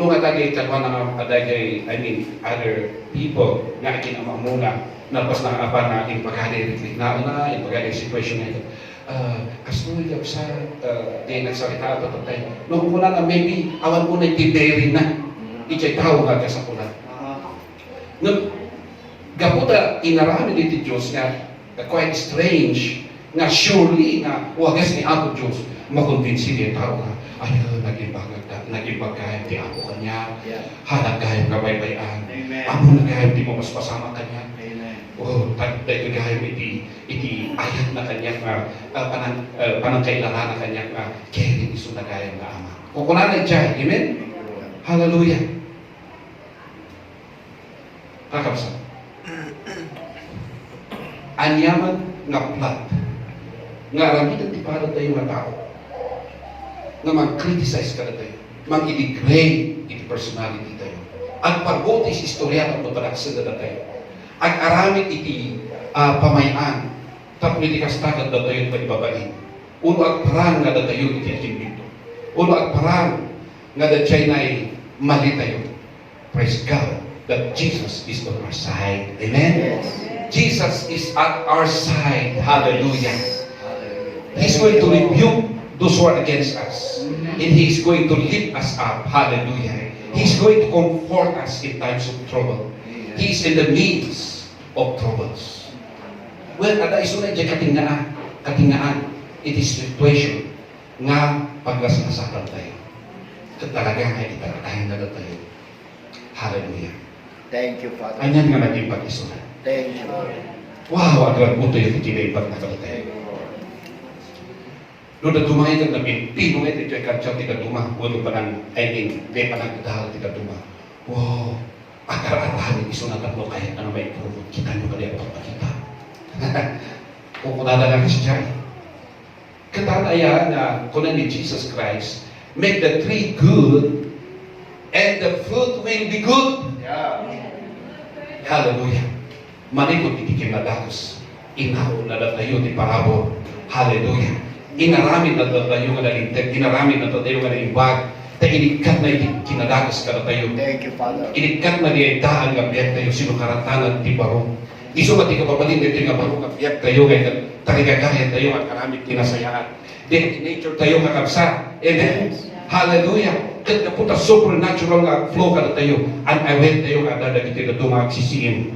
nung atagay kalwa na adagay, I mean, other people nga kinama muna napas na apa na yung pagkali na yung pagkali situation na ito. Kastoy lang sa di nagsalita pa tayo. Nung muna na maybe awan mo na itiberi na ichay tao nga sa pula. Nung gaputa inarami dito Diyos nga quite strange nga surely nga wagas ni Apo Diyos makonvinsi niya tao nga ayaw naging pagkahit di ako kanya hanag kahit nga baybayan amo na kahit di mo mas pasama kanya tayo kahit iti ayat na kanya panangkailangan na kanya kaya rin iso na kahit na ama kukunan na dyan, amen? Hallelujah kakabsa anyaman nga plat nga ramitan ti para tayo nga tao na mag-criticize ka na tayo, mag-i-degrade iti personality tayo. Ang pag-otis istorya ng papanaksan na tayo. Ang aramit iti pamayaan, tapos iti kastagan na tayo pa ibabain. Uno ang parang nga na tayo iti achimbito. Uno ang parang nga na tayo na mali tayo. Praise God that Jesus is on our side. Amen? Yes. Jesus is at our side. Hallelujah. He's going to rebuke those who are against us. And He is going to lift us up. Hallelujah. He's going to comfort us in times of trouble. He is in the midst of troubles. Well, ada iso na dyan katingaan. It is situation nga paglasasakan tayo. Talaga nga itaratahin na tayo. Hallelujah. Thank you, Father. Anyan nga naging pag-isunan. Thank you, Lord. Wow, agad mo ito yung tinaibat na kalita. Thank you, Lord. Doon na dumay ka na pinti mo ito yung kansyaw tika duma. Walo pa ng, di pa ng kadahal tika duma. Wow, akar-arahan iso na tatlo kahit ano may prove. Kita nyo kali ang pagpakita. Kung kunada lang siya. Katanaya na kunan ni Jesus Christ, make the tree good and the fruit will be good. Yeah. Hallelujah. Manikot itikim na dakos. Inaw na datayo ti parabor. Hallelujah. Inaramid na datayo nga nalintek. Inaramid na datayo nga naimbag. Ta inikat na kinadakos ka datayo. Thank you, Father. Inikat na di daan nga biyak tayo sinukaratanan ti barong. Iso mati ka pabalin dito nga barong nga biyak tayo nga tarigagayan tayo at karamid kinasayaan. Then nature tayo nga kabsa. Amen. Hallelujah. Kat napunta supernatural nga flow ka na tayo. An awet tayo nga dadag iti na tumag sisiin.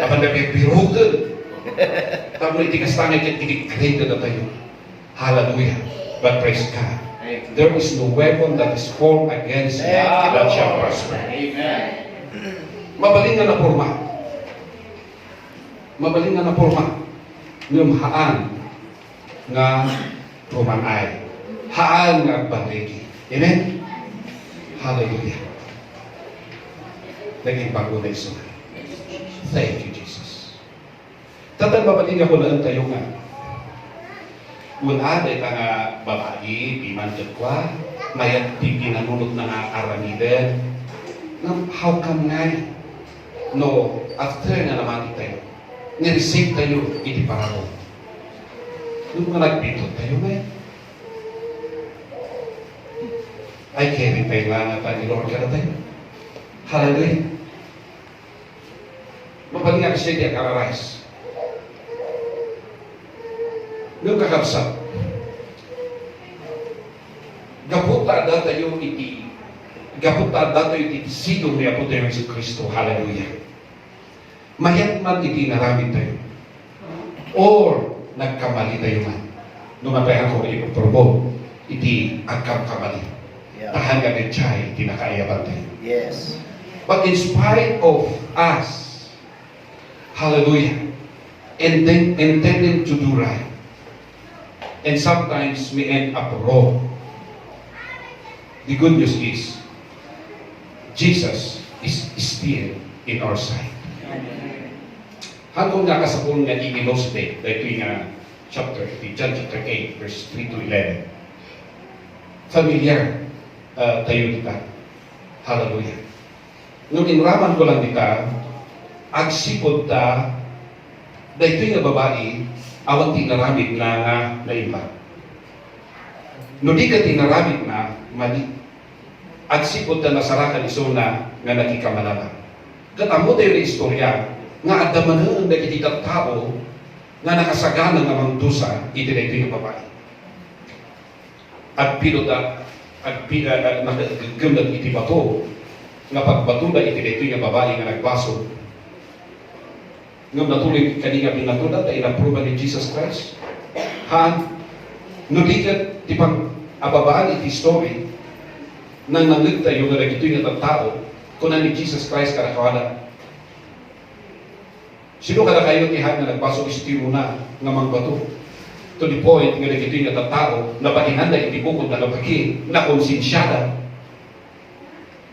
Apan na pirugan. Tapos iti kastangay kat iti-create na tayo. Hallelujah. But praise God. Thank you. There is no weapon that is formed against you that shall prosper. Amen. Mabaling nga na porma. Mabaling nga na porma. Ngumhaan nga pumanay. Haan nga baligi. Amen? Hallelujah. Naging pag-unay sila. Thank you, Jesus. Tatan mabaling ako na tayo nga. Wala day ka nga babae, pimantag kwa, mayat di pinanunod na nga aramiden. How come nga? No, after na naman tayo, ni-receive tayo, iti parabo. Nung mga nagpitot tayo ngayon, ay carry tayo nga nga ni Lord ka na tayo. Hallelujah. Mabaling nga kasi di akararais. Nung kakabsat, gaputa datayo iti sidong ni Apo tayo si Kristo. Hallelujah. Mayat man iti naramid tayo. Or nagkamali tayo man. Numatay ako ipoprobo iti agkamkamali. Yeah. Tahan ka din siya iti nakaayaban tayo. Yes. But in spite of us, hallelujah, and then intending to do right, and sometimes we end up wrong. The good news is, Jesus is still in our side. Hanggang nakasapong nga igilos day, dahil nga John chapter 8, verse 3 to 11. Familiar tayo kita. Hallelujah. Nung inraman ko lang kita, agsipod ta, dahil nga babae, awang tinaramid na iba. No di ka tinaramid na, mali. Agsipod ta nasarakan iso na nga nagkikamalala. Katamo tayo na istorya, nga adaman na kitita tao, nga nakasagana nga mangdusa, itinay nga babae. At pinota, nagagam iti bato, nga pagbatula itinay nga babae nga nagbaso. Ngam natuloy kanina pinatulat ay inaproba ni Jesus Christ. Nulikat ti pang ababaan iti story nang nangagta yung nagito yung tao kunan ni Jesus Christ karakawala. Sino kada kayo tihan na nagpasok iti muna nga mangbato? To the point nga nagito yung tao na pahinanda iti bukod na nabagi na konsensyada.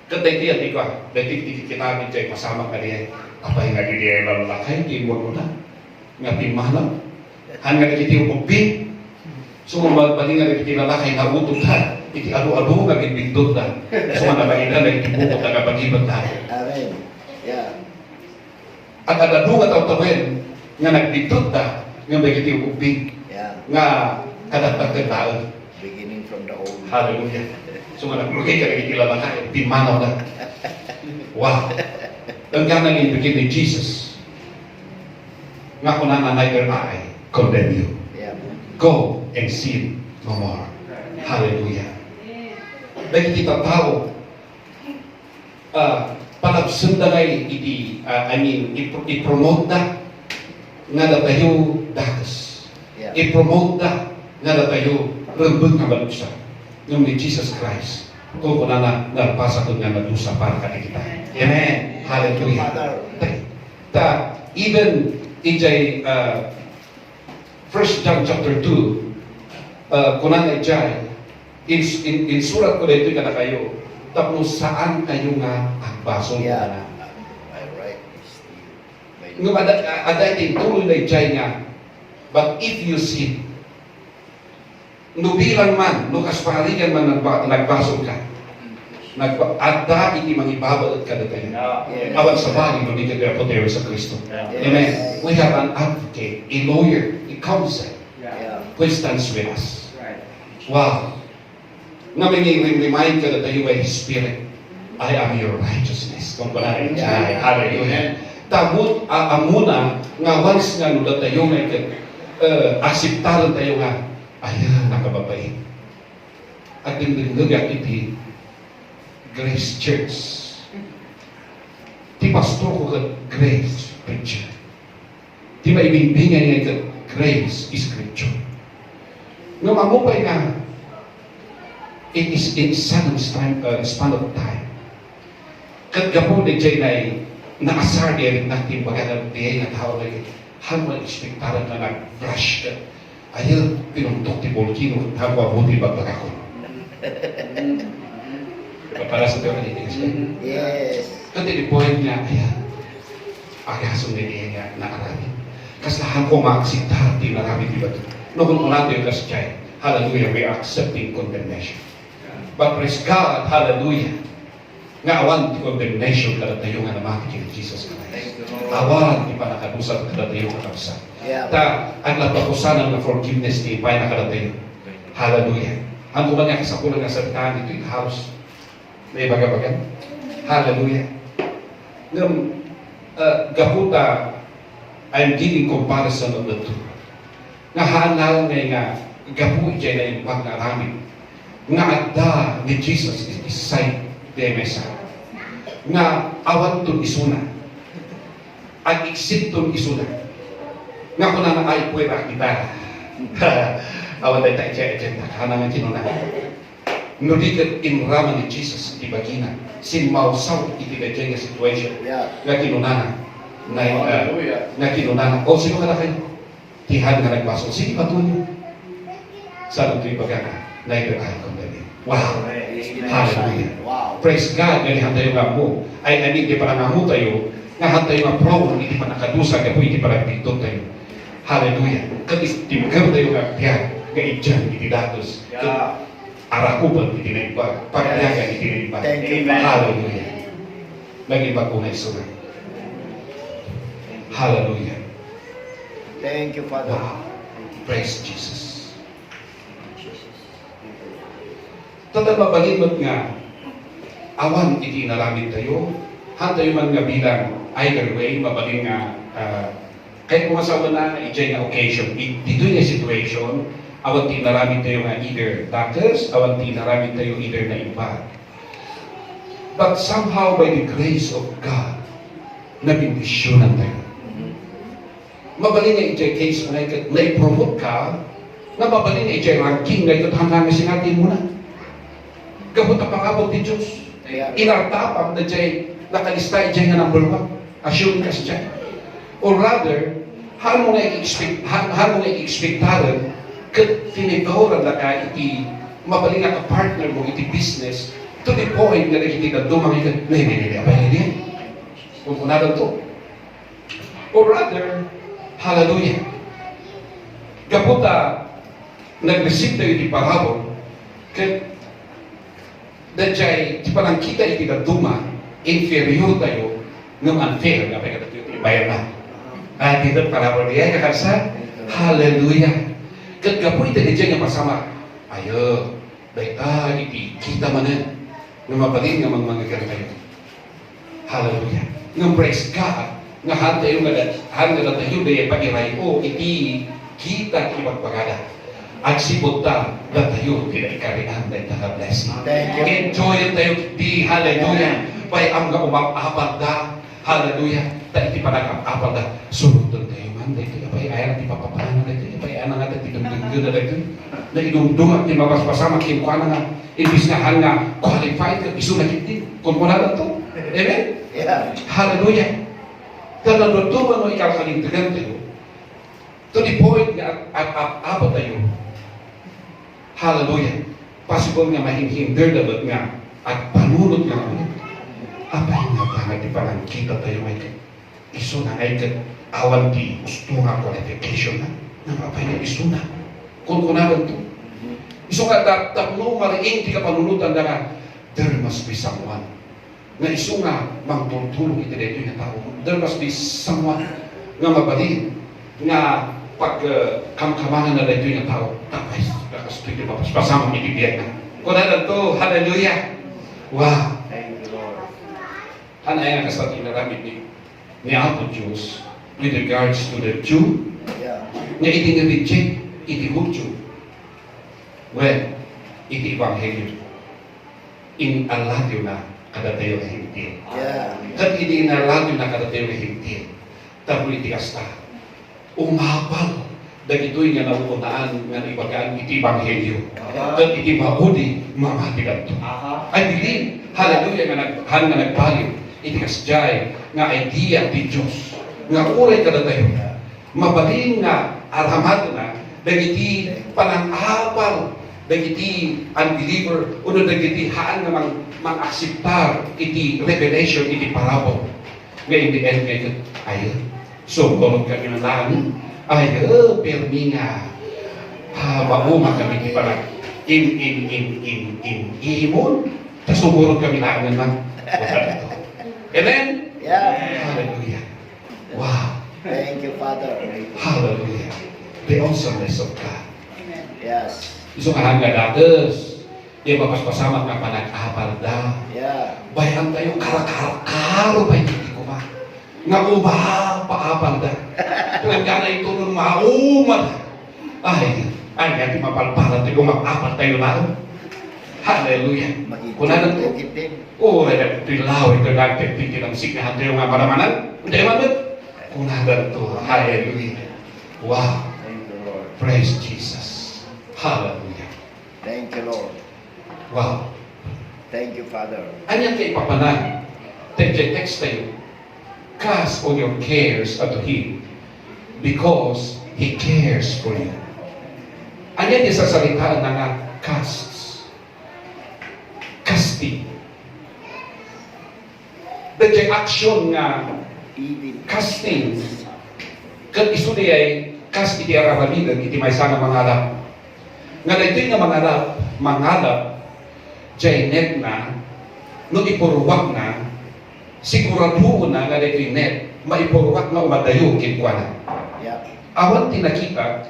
Katay tiyan di ka, dahil kita jay pasama ka niya. Apay nga di ay lalakay, di mo na. Nga pimalam. Hanga na kiti umugbi. So, mabaling nga kiti lalakay na utod na. Iti alo-alo nga gibindot na. So, manabahin na iti bukod na kapagibat na. Amen. Yeah. At alalo nga taw-tawin nga nagbindot na. Nga may kiti umugbi. Yeah. Nga kadatag taon. Beginning from the old. Hallelujah. So, naglugay ka na kiti lalakay. Pimanaw na. Wow. Ang ganang ibigin ni Jesus, nga kung neither I condemn you. Yeah. Go and sin no more. Hallelujah. Dahil kita tao, palabsundangay i-promote na nga na tayo dakas. Yeah. I-promote na nga na tayo rambang nga baluksa ng ni Jesus Christ. Kung kuna na nagpasa ko nga nag-usa para ka kita. Amen. Hallelujah. Father. Even in 1 John chapter 2, kuna na dyan, in surat ko dito ka na kayo, tapos saan kayo nga agbaso Yeah. na. My right is the Nung aday tuloy na dyan nga, but if you sin, nubilan man, nukasparingan man nagbasog ka, adda iti mangibabad at kada tayo. Yes. Awan sa bagay, no di ka kapotero sa Kristo. Yes. Amen. We have an advocate, a lawyer, a counsel, Yeah. who stands with us. Right. Wow. Nga may remind ka na tayo by His Spirit, I am your righteousness. Kung pala rin siya, hallelujah. Tabot, amuna, nga once nga nula tayo nga akseptaran tayo nga, ayan, nakababait. At dinigag iti Grace Church. Ti pastor ko ka Grace Preacher. Ti maibimbingan nga ka Grace Scripture. Nga mamupay nga, it is in sudden span of time. Kagapo na dyan ay naasar niya natin baga diya nga tao na hanggang ekspektaran na nag-brush ka. Ayaw, pinuntok ti Volcano, hanggang buti bagbaga ko. Para sa tayo na Yes. Kasi di point niya, ayan, agason na niya nga nakarami. Kasi lahat ko maaksita, di narami di ba ito. Nung kung natin yung kasi dyan, hallelujah, we are accepting condemnation. But praise God, hallelujah, nga awan di condemnation kada tayo nga naman kini Jesus Christ. Awan di pa nakadusat kada tayo kakabsa. Yeah. Ta, ang napakusanan ng forgiveness di pa nakada tayo. Hallelujah. Ang kumanya kasapulan nga salitahan dito yung house. May baga-bagan. Hallelujah. Ngam, gaputa, I'm giving comparison of the two. Nga hanal nga gapu dyan na yung pag-aramid. Nga adda ni Jesus is beside the mesa. Nga awan tun isuna. At iksit tun isuna. Nga kung na ay puwera kita. Awan tayo tayo dyan. Hanangan kinuna. Nudikat inraman ni Jesus di bagina. Sinmausaw iti dyan nga situation. Yeah. Nga kinunana. Nga kinunana. O sino ka na kayo? Tihan nga nagbaso. Sige patunyo. Sa ito yung bagana. Neither I condemn you. Wow. Hallelujah. Wow. Praise God. Nga hantay nga mo. Ay hindi pa nga mo tayo. Nga hantay nga pro. Hindi pa nakadusa. Nga po hindi pa nagpigtong tayo. Hallelujah. Kasi timagam tayo nga tiyan. Nga idyan. Iti datos. Yeah. Arakupan. Iti na iba. Pagdagan. Iti na iba. Thank you. Hallelujah. Nag-iba ko na isunod. Hallelujah. Thank you, Father. Wow. Praise Jesus. Tanda mabalimot nga, awan iti naramid tayo, hantayo man nga bilang either way, mabaling nga, kahit pumasawa na ijay nga occasion, dito nga situation, awan ti naramid tayo nga either doctors, awan ti naramid tayo either na iba. But somehow by the grace of God, nabindisyonan tayo. Mabaling nga ijay case mo na i-promote ka, na mabaling nga ijay ranking na ito hanggang sinatin mo na. Gabot ang pangabot ni Diyos. Yeah. Inartapang na dyan, nakalista dyan nga number 1. Assume ka siya. Or rather, han mo nga i-expectaran kat tinitawran na ka iti mabaling nga ka-partner mo iti business to the point nga nakikita dumang ika, hindi, abay, hindi. Kung kunadan to. Or rather, hallelujah. Gaputa, nag-receive tayo iti parabol, kat dahil di pa lang kita iti duma, inferior tayo ng unfair. Kapag ito yung bayan na. At dito parabol niya, kakalsa, hallelujah. Kat gapo ito dyan nga pasama, ayo, dahil iti kita manan, nga mabalin nga mga kayo. Hallelujah. Nga praise God, nga hanta yung handa na tayo dahil pagiray o iti kita ipagpagada. At sipot ta, na tayo pinagkarihan na ita blessing. Thank you. Enjoy tayo di, hallelujah. Pay ang nga umapapag da, hallelujah. Ta iti panagapapal da surutun kayo man, dito kapay ayan at ipapapanan dito, kapay ayan nga dito, idumdumdum na dito, na idumdum at imabasbasama kinkuha na nga, ibis nga hal nga qualified ka, iso na kiti, kung muna na to. Amen? Yeah. Hallelujah. Kaya nanduduman mo ikaw kalintigan tayo, to the point nga at abot tayo. Hallelujah. Possible nga mahinghinder dapat nga at panunod nga ulit. Apay nga bangat di parang kita tayo may iso na ngay awan di gusto nga qualification na nang apay nga iso na. Kung kunagan to. Iso nga tapno mariing di ka panunutan na nga there must be someone na iso nga magtultulong iti dito yung tao. There must be someone nga mabalin nga pag kamkamangan na dito yung tao. Tapos kakastuyo papasamang ibibiyag na. Kunagan to. Hallelujah. Wow. Thank you, Lord. Hanay nga kasat inaramid ni Alto Diyos with regards to the Jew Yeah. nga iti nga reject iti Hudyo. Well, iti Ebanghelyo in aladyo na kadatayo na hintil. Yeah. Kat iti inaladyo na kadatayo na hintil. Tapo iti kasta. Umapal dagitoy nga nauunaan nga ibagaan iti Ebanghelyo. Kat iti maudi mamatigat to. I believe, hallelujah, nga nagpalim, iti kasjay, nga idea ti Diyos, nga uray kada tayo, mabalin nga aramado na, dagiti panang-apal, dagiti unbeliever, uno dagiti haan nga mang-aksiptar, iti revelation, iti parable, nga in the end, nga ayun, so, kulog kami ng langit, ayun, permi nga, mauma kami di parang, in imon, tas sumurot kami na naman. Amen? Yeah. Hallelujah. Wow. Thank you, Father. Hallelujah. The awesomeness of God. Yes. Iso nga hangga datos. Yung mapaspasamat nga panag-apal da. Yeah. Bayan tayo karakaro ba hindi ko ba? Nga uba paapal da. Kung gana ito nung maumad. Ay, nga di mapalpalan tayo, mag-apal tayo na. Hallelujah. Kunanan ko. Oh, ada tilaw ito natin, pikilang signahan tayo nga maramanan. Hindi man ba? Kunanan to. Hallelujah. Wow. Thank you, Lord. Praise Jesus. Hallelujah. Thank you, Lord. Wow. Thank you, Father. Anyan kay papanan. Text tayo. Cast all your cares unto Him because He cares for you. Anyan yung sasalitaan na nga casts. Casting. The action nga Even. casting. Kat iso di ay cast iti araramidan iti may sana mangalap. Nga na ito'y nga mangalap jay net na no ipurwak na sigurado na nga ito'y net maipurwak na umadayo kinkwana. Yeah. Awan tinakita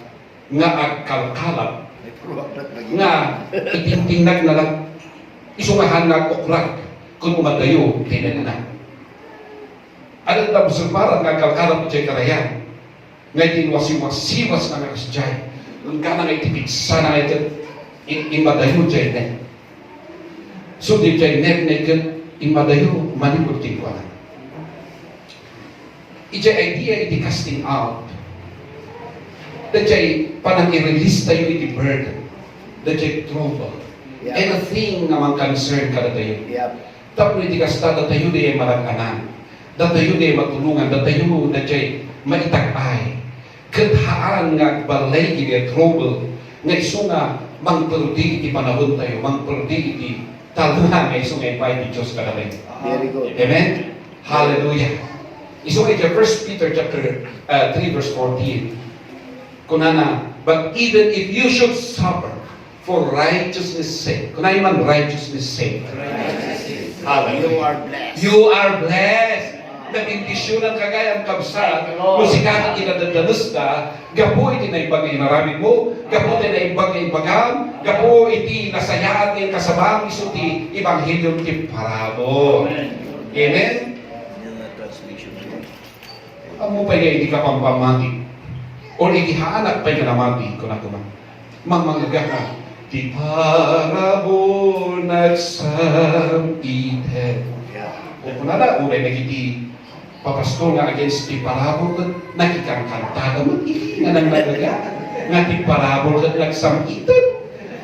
nga agkalkalap May pruwak na lagi. nga itintinag na lang isungahan na okrak kung umadayo tinan na. Ano na musulmaran nga kalkalap iti karayan nga itinwasiwas na nga kasjay kung ka na nga itipiksa na nga imadayo jay net. So di jay net na ikan imadayo manipod kinkwana. Iti idea iti casting out. Dajay panang i-release tayo iti burden. Dajay trouble. Yeah. Anything nga mang concern kada tayo. Yeah. Tapos iti kasta datayo di ay marag-anan. Datayo di ay matulungan. Datayo dajay maitag-ay. Kadhaan nga balay iti trouble. Nga iso nga mangperdi iti panahon tayo. Mangperdi iti talungan nga iso nga ipay iti Diyos kada tayo. Very good. Amen? Hallelujah. Iso nga iti 1 Peter chapter 3 verse 14. Kunana, but even if you should suffer for righteousness' sake, kunana man righteousness' sake. You are blessed. You are blessed. Nagindisyonan kagayang kabsat, musikakang inadadalos ka, gapo iti na ibang inaramid mo, gapo iti na ibang ibagam, gapo iti nasayaan ng kasabang iso ti Ebanghelyo ti parabo. Amen? Yan na translation. Amo pa hindi ka pampamati. O igihanak pa yung namati ko na kumang. Mamangga ka. Di parabo nagsam iten. Yeah. O kung na ulay nagiti papastol nga against ti parabol kat nakikangkantada mo nga nang nalaga nga ti parabol kat nagsamkitan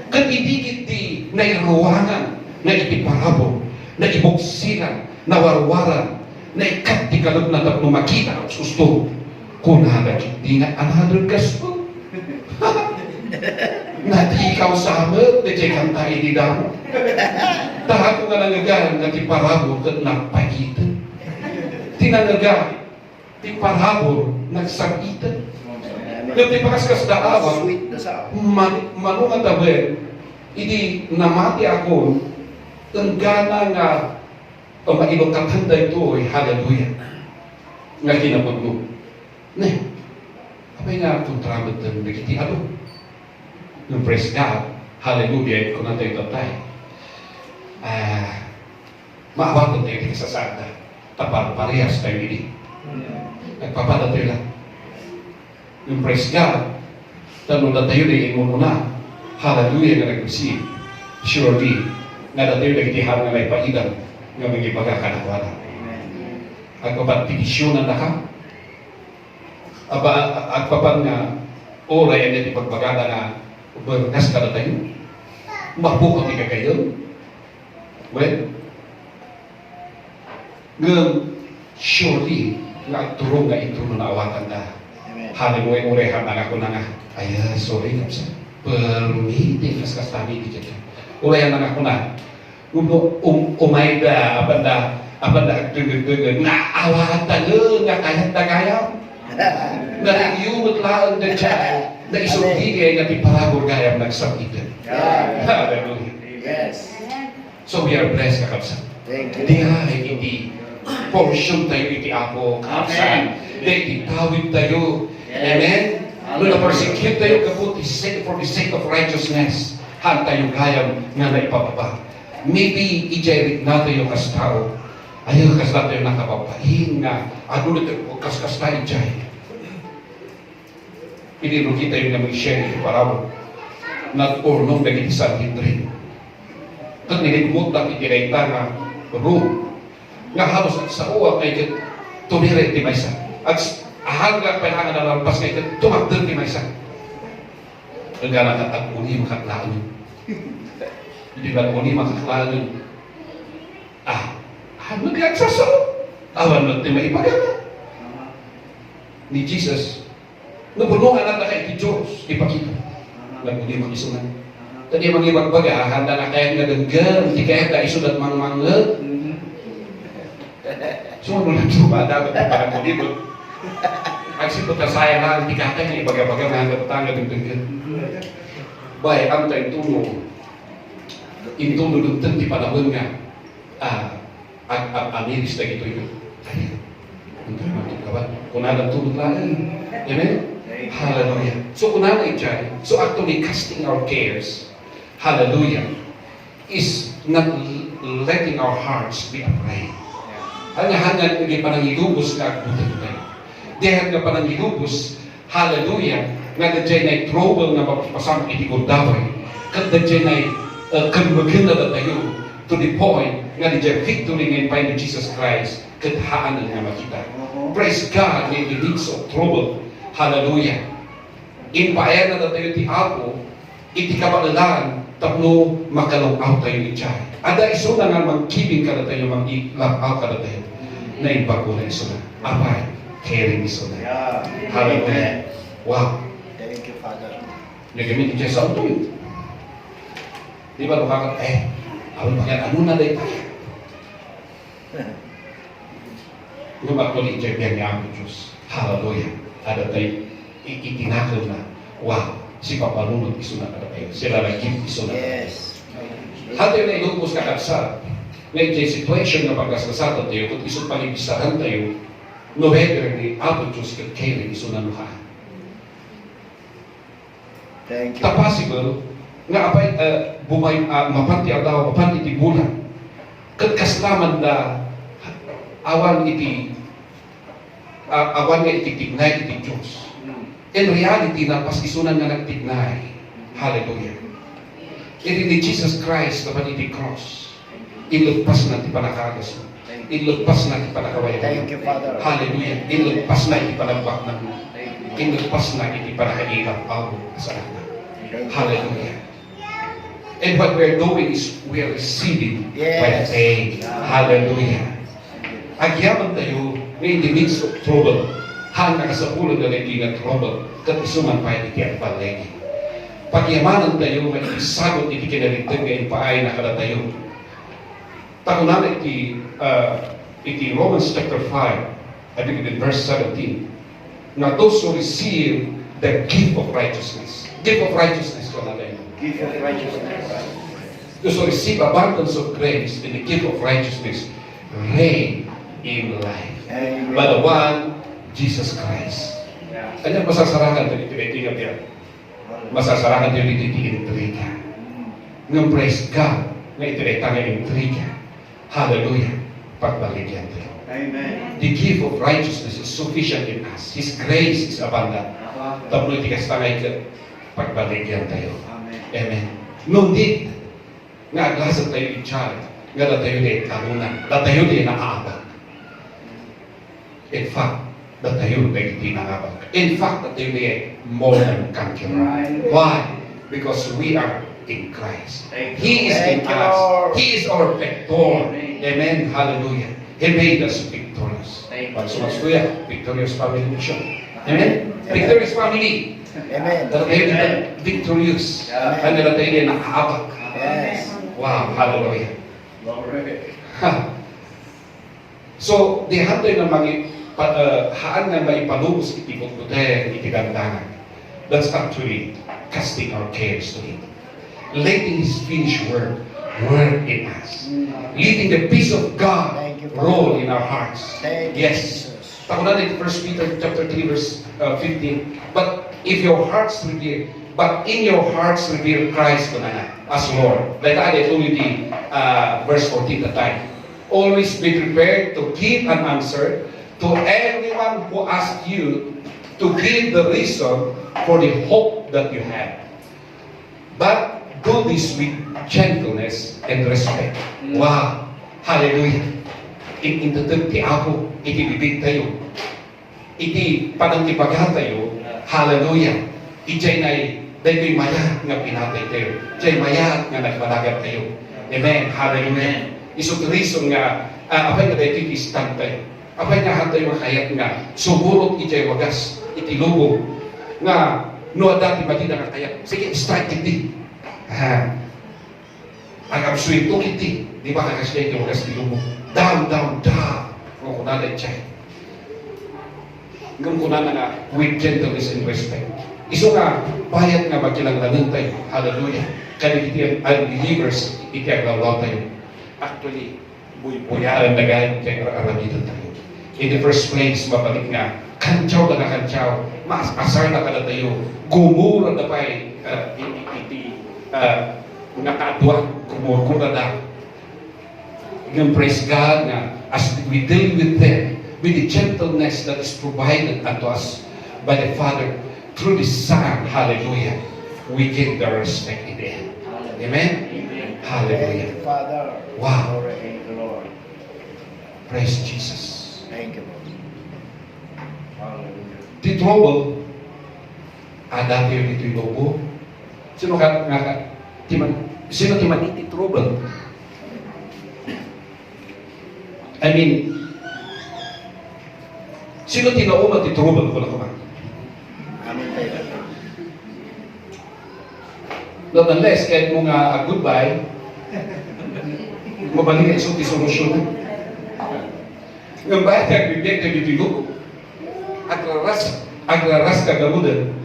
kat idigit ti nairuwangan na iti parabol na ibuksiran na warwaran na ikat ti kalab na tapno makita at susto kung nalagit di nga another gospel na di ikaw sa amat na di kanta ini damo taha ko nga nangagaan na ti parabol kat nagpagitan tinangagaan ti parabol nagsagitan kat ti pakaskas daawang Sweet na sa manungan tabi idi namati ako ang gana nga o mailong katanda ito ay hallelujah nga kinapag mo ne apay nga itong tramat ng nagiti ano ng praise God hallelujah kung natin ito tayo maawatan tayo di kasasada tapar parehas tayo ini nagpapada tayo lang yung praise God tanong na tayo na mo muna hallelujah nga nag-receive surely nga dati yung nagitihan nga may paidan nga may pagkakanawala. At kapat pitisyonan na ka, at kapat nga oray ang ipagbagada na bernas ka na tayo, mabukot ka kayo. Well, ngam surely nga turong nga ito na awatan na hallelujah urehan na ako na nga sorry kapsa permitin kas kastami di dyan urehan na ako na umayda apanda deg na awatan nga kahit tagayaw na nagyumot lang na dyan na isugigay nga ti parabor gayam nagsakitan hallelujah Yes. so we are blessed kakapsa Thank you. diha hindi portion tayo iti ako kapsa di tawid tayo amen no na persecute tayo kaputi for the sake of righteousness han tayo gayam nga naipababa maybe ijerit na tayo kas tao ayaw kas na tayo nakababahin nga ano na tayo kas tayo ijay inirugi tayo na may share ito parabol na ornong naging sa hindrin kat niligmot na itirayta nga room nga halos at sa uwa kay tumire ti maysa at hanggang panangan na lampas kay tumakdang ti maysa ang gana at uli makaklaan yun hindi ba uli makaklaan yun naglagsasaro awan mo ti maipagana ni Jesus nabunungan na kay ti Diyos ipakita naguli makisunan tadi mangibagbaga handa na kaya nga denggan ti kaya ka isudat mangmanglet semua nung nagsuba dapat di parang kulibot kasi puta saya lang ti kaya nga ibaga-baga nga handa tangga denggan baik ang tayo tuno intuno dugtang ti panahon nga amiris na ito yun kaya untuk matungkawan kung nalang tulog lang amen hallelujah so kung nalang ijay so actually casting our cares hallelujah is not letting our hearts be afraid hangan hindi pa nang ilubos nga agbutan tayo dahil nga pa nang ilubos hallelujah nga dadyan ay trouble nga mapapasang itigundaway kat dadyan ay maganda na tayo to the point nga dadyan victory ngayon pa ni Jesus Christ kat haan nga makita praise God in the midst of trouble hallelujah impayan na tayo ti Apo iti kabalalan tapno makalong-out tayo ni Chay ada iso na nga magkibing ka na tayo mag-out ka na tayo na ibago na iso na abay caring iso na hallelujah wow Thank you, Father. nagamit ni Chay sa auto yun di ba lukakat awal pa yan ano na day tayo lumakto ni Chay biyan niya ang Diyos hallelujah ada tayo itinakal na wow si Papa Lunod iso na kada tayo sila nag-give iso na Yes. hati na ilubos ka kapsa ngayon situation na pagkasasatan tayo kung iso palibisahan tayo no whether ni Apo Diyos kat kayo iso na luha Thank you. ta possible nga apay mapanti ataw mapanti ti bulan kat kaslaman na awan iti awan nga iti tignay iti Diyos in reality na pas isunan nga nagtignay hallelujah iti ni Jesus Christ na iti cross ilugpas na ti panakagas mo Ilagpas na ipanakawayan. Thank you, Father. Hallelujah. Ilagpas na ipanabak na mo. Ilagpas na ipanakailap ang kasalanan. Hallelujah. And what we're doing is we're receiving by Yes. faith. Hallelujah. Agyaman tayo in the midst of trouble. Hanga ka sa pulo na hindi nga trouble. Kat isuman pa hindi kaya palagi. Pagyamanan tayo nga isagot iti kinalintag nga ipaay na kada tayo. Takunan iti Romans chapter 5, I think in verse 17. Na those who receive the gift of righteousness. Gift of righteousness ko na tayo. Gift of righteousness. Those who receive abundance of grace in the gift of righteousness reign in life. Amen. By the one, Jesus Christ. Kanya masasarahan tayo ito itingat yan. Masasarahan tayo ito intriga. Ng praise God na ito ay tanga intriga. Hallelujah. Pagbaligyan tayo. Amen. The gift of righteousness is sufficient in us. His grace is abundant. Tapos iti kastangay ka pagbaligyan tayo. Amen. No need nga aglasan tayo i-charge. Nga na tayo na ikarunan. Na tayo na nakaabag. In fact, na tayo na hindi nakaabag. In fact, na tayo na more than conqueror. Why? Because we are in Christ. He is in Thank you, us. Lord. He is our victor. Amen. Hallelujah. He made us victorious. Pagsumas ko yan, victorious family mission. Amen. Victorious family. Amen. Dala tayo na victorious. Ano na tayo na nakaabag. Yes. Wow. Hallelujah. Ha. So, di hatoy na haan na may palubos iti bukbuten, iti gandangan. That's actually casting our cares to Him. Letting His finished work in us. Letting the peace of God Thank you, Father. roll in our hearts. Thank you, Yes. Jesus. Takunan ito 1 Peter chapter 3 verse 15. But in your hearts revere Christ as Lord. Like I told you the verse 14 that time. Always be prepared to give an answer to everyone who asks you to give the reason for the hope that you have. But do this with gentleness and respect. Wow! Hallelujah! In the ti ako, iti bibig tayo. Iti panangtibaga tayo. Hallelujah! Ijay na'y dahil maya nga pinatay tayo. Ijay maya nga nagmalagat tayo. Amen! Hallelujah! Isot reason nga, apay nga dahil kikistan tayo. Apay nga hantay makayat nga, suburot ijay wagas, iti lubog. Nga, no dati ba di nakakayat? Sige, strike iti. Ang absuito iti. Di ba kakasya iti wagas iti lubog? Down. Kung kunanay chay. Kung kunanay nga, with gentleness and respect. Iso nga, bayat nga magkilanglanan tayo. Hallelujah. Kaya iti ang unbelievers, iti ang lalaw tayo. Actually, buyaran na gayang kaya aramitan tayo. In the first place, mabalik nga, kantsaw na kantsaw, asar na ka na tayo, gumura na pa nakadwa, gumura na. Ngayon, praise God na as we deal with them, with the gentleness that is provided unto us by the Father, through the Son, hallelujah, we get the respect in the end. Amen? Hallelujah. Thank you, Father. Wow. Glory to the Lord. Praise Jesus. Thank you, Lord. Hallelujah. The trouble, dati yung ito'y lobo. Sino timan iti trouble? I mean, sino tinauma ti trouble ko lang naman? Amen tayo. Nonetheless, kahit mo nga goodbye, mabalik ang isuti solusyon. Ng bayan ang bibig na bibig agraras ka galudan,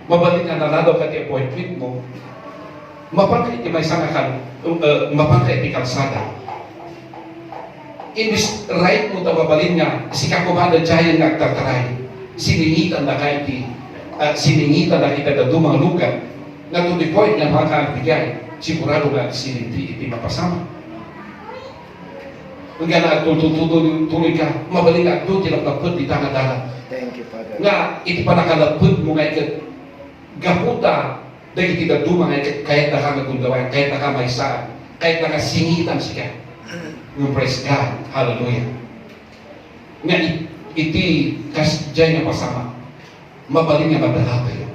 mabalik na naladaw ka ti appointment mo, mapangka iti may sangakan, mapangka iti kalsada. In this right mo tababalin nga, si kakumanda dyan nga agtataray, siningitan na ka iti, siningitan na kita na dumang lugar, na to the point na makakabigay, sigurado nga sininti iti mapasama. Kung gana tuloy ka, mabalik ka, doon tinapapod di tangadala. Thank you, Father. Nga, iti pa nakalapod mo nga ikat, gaputa, dahil iti daduma nga ikat, kahit na ka nagundaway, kahit na ka maisaan, kahit na kasingitan siya. Nga praise God. Hallelujah. Nga iti kasjay nga pasama. Mabaling nga madala tayo.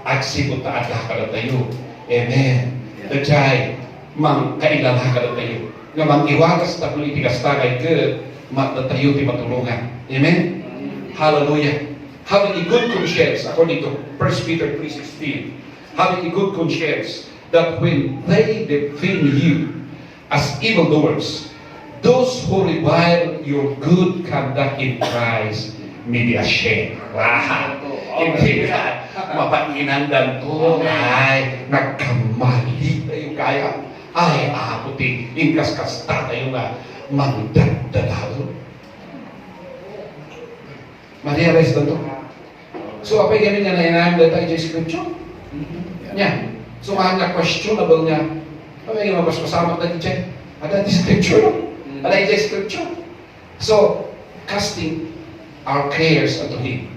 Agsibot na adlah kada tayo. Amen. Dajay, mang kailala kada tayo. Nga mang iwagas ta kung iti kastagay ke, matatayo ti matulungan. Amen. Hallelujah. Having a good conscience, according to 1 Peter 3:16, having a good conscience, that when they defame you as evildoers, those who revile your good conduct in Christ may be ashamed. Wow! Hindi ka mapainandan to. Ay, nagkamali tayo kaya. Ay, ako ti, ingkas-kasta tayo nga magdadalalo. Ma-realize na to. So, apay gamin nga na-inam tayo sa scripture. Nya. So, mahal questionable nga. Apay nga mapaspasamak na dyan. Ada di scripture. Ada di scripture. So, casting our cares unto Him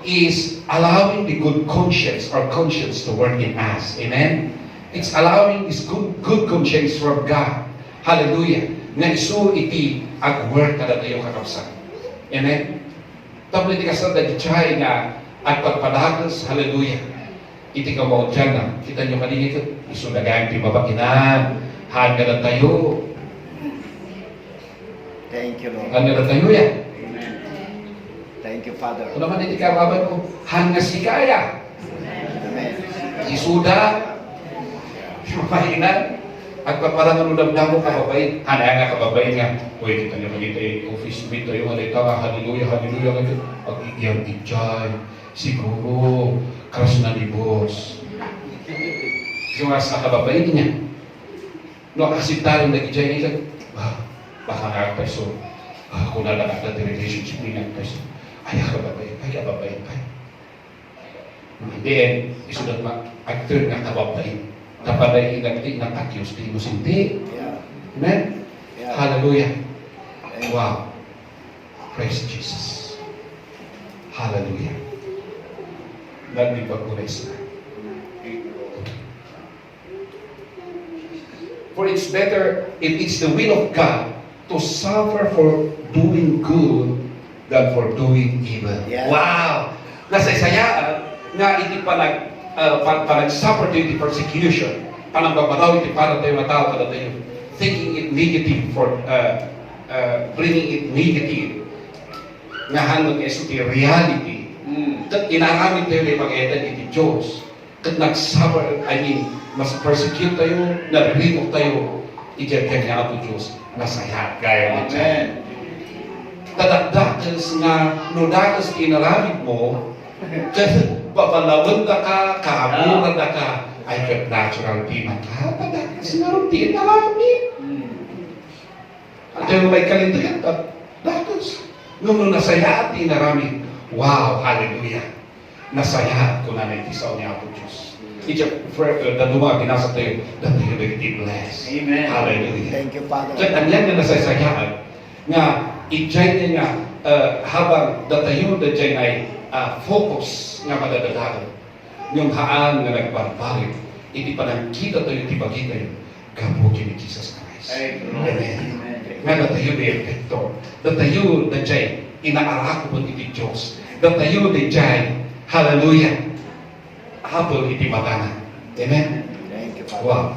is allowing the good conscience, our conscience to work in us. Amen? It's allowing this good conscience from God. Hallelujah. Nga isu iti ag-work kada tayo kakabsan. Amen? Tapos iti kasal na dichay nga at pagpadakas. Hallelujah. Iti ka mo dyan na. Kita nyo kanina ito. Isu na gayang ti mabakinan. Hanga na tayo. Thank you, Lord. Hanga na tayo yan. Thank you, Father. Kung naman iti karaban ko, hanga si kaya. Amen. Isuda, mapahinan, at paparang damdamo kababain, nga kababain nga, uy, kita niyo magita office meet tayo, nga ito nga, hallelujah, hallelujah, ngayon, pag-igyang ijay, siguro, karas na ni boss. So nga sa kababain niya, no, akasitarin na ijay niya, baka nga peso, kung nalagat na relationship niya, peso, ay kababain, ay. Then, isulat ma-actor nga kababain. Napaday inagti ng accused, di mo sinti. Amen? Yeah. Hallelujah. Amen. Wow. Praise Jesus. Hallelujah. Nagpagpulis na. For it's better if it's the will of God to suffer for doing good than for doing evil. Yeah. Wow! Nasaysayaan nga iti panag-suffer to iti persecution, panagbabaw iti para tayo matao kada tayo, thinking it negative for bringing it negative nga hanod iti reality. Kat inaramid tayo na mag-etan iti Diyos. Kat nag-suffer, mas persecute tayo, naririto tayo, iti-ken nga ito Diyos, nasaya gaya ng Diyos. Tadakdakas nga, nudakas inaramid mo, kasi papalawan na ka, kahamuran na ka, ay kat natural di matapadakas nga rin di inaramid. At yung may kalindagan, dakas. Nung nasaya at inaramid, wow, hallelujah. Nasaya ko na naitisaw niya ako Diyos. Daduma, binasa tayo, that you will be blessed. Amen. Hallelujah. Thank you, Father. Kaya ang yan na nasasayaan, nga, i-jay niya nga, habang datayo na dyan ay focus nga madadalagan. Yung haan nga nagbarbarit, hindi pa nakita tayo, hindi pa kita yun, kabukin ni Jesus Christ. Amen. Nga datayo na yung vector. Datayo na dyan, inaarako mo iti Diyos. Datayo na dyan, hallelujah, habol iti matana. Amen? Thank you, Father. Wow.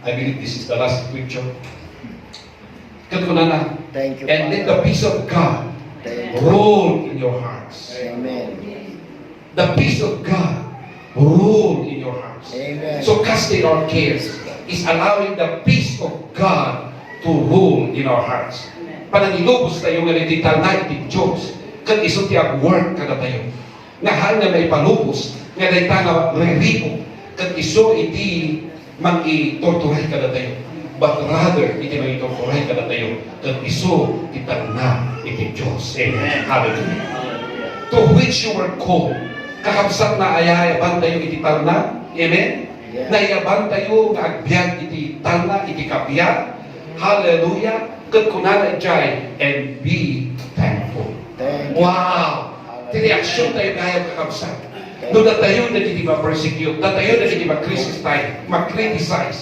I believe this is the last scripture. Katunana. Thank you, And let the Father. peace of God Thank you. rule in your hearts. Amen. The peace of God rule in your hearts. Amen. So casting our cares is allowing the peace of God to rule in our hearts. Panangilubos tayo nga nitital na iti Diyos. Kat iso ti work kada tayo. Nga hal nga may palubos, nga day nga re-ripo. Kat iso iti mag-i-torturay kada tayo. But rather, iti mag-i-torturay kada tayo. Kat iso ital na iti Diyos. Amen. Hallelujah. To which you were called. Kakabsat na ayayaban tayo iti tal na. Amen. Yeah. Naiyaban tayo nga agbyag iti tal na, iti kapiyat. Hallelujah. Kat kunana jay and be thankful. Thank you. Wow! Tiniaksyon tayo kaya kakabsat. No, datayo na hindi ma-persecute, datayo na hindi ma-criticize,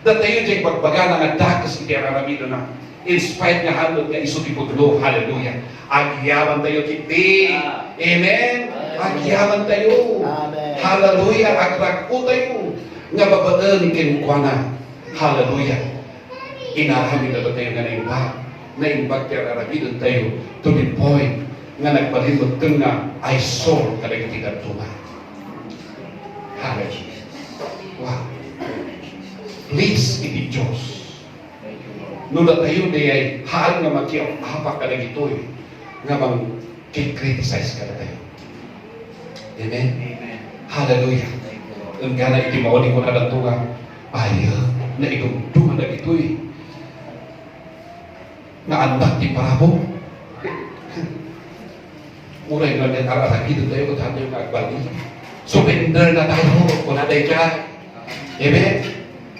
Datayon diya'y pagbagana nga dakas iti aramido na. In spite nga handot nga iso ti pudlo. Hallelujah. Agyaman tayo kiti. Amen. Agyaman tayo. Amen. Hallelujah. Agrako tayo. Nga babaan kinukwana. Hallelujah. Inahamid na tayo nga naimbag ti aramido tayo to the point nga nagpalimot nga I saw kadagitigan tuma. Hallelujah. Wow. Please, iti Diyos. Nuna tayo di ay haan nga magkiapak ka na ito nga mang kikriticize ka na tayo. Amen? Amen. Hallelujah. Ang gana iti mauli ko na lang ito nga ayaw na idumduman na ito nga anak ti parabo. Muna yung natin araragid tayo kung tayo nga agbali. Surrender na tayo kung naday ka. Amen?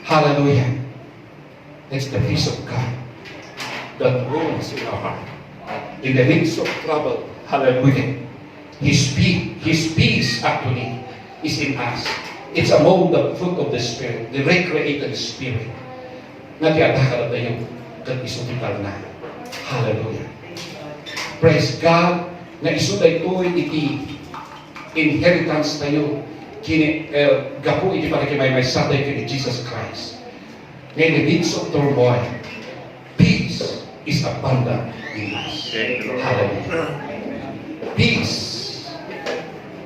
Hallelujah. That's the peace of God that rules in our heart. In the midst of trouble, hallelujah. His peace actually is in us. It's among the fruit of the Spirit, the recreated Spirit. Na tiyataka na tayo kat isutikal na. Hallelujah. Praise God na isuday ko iti inheritance tayo gapo iti panakimay may satay kini Jesus Christ. In the midst of turmoil, peace is abundant in us. Hallelujah. Peace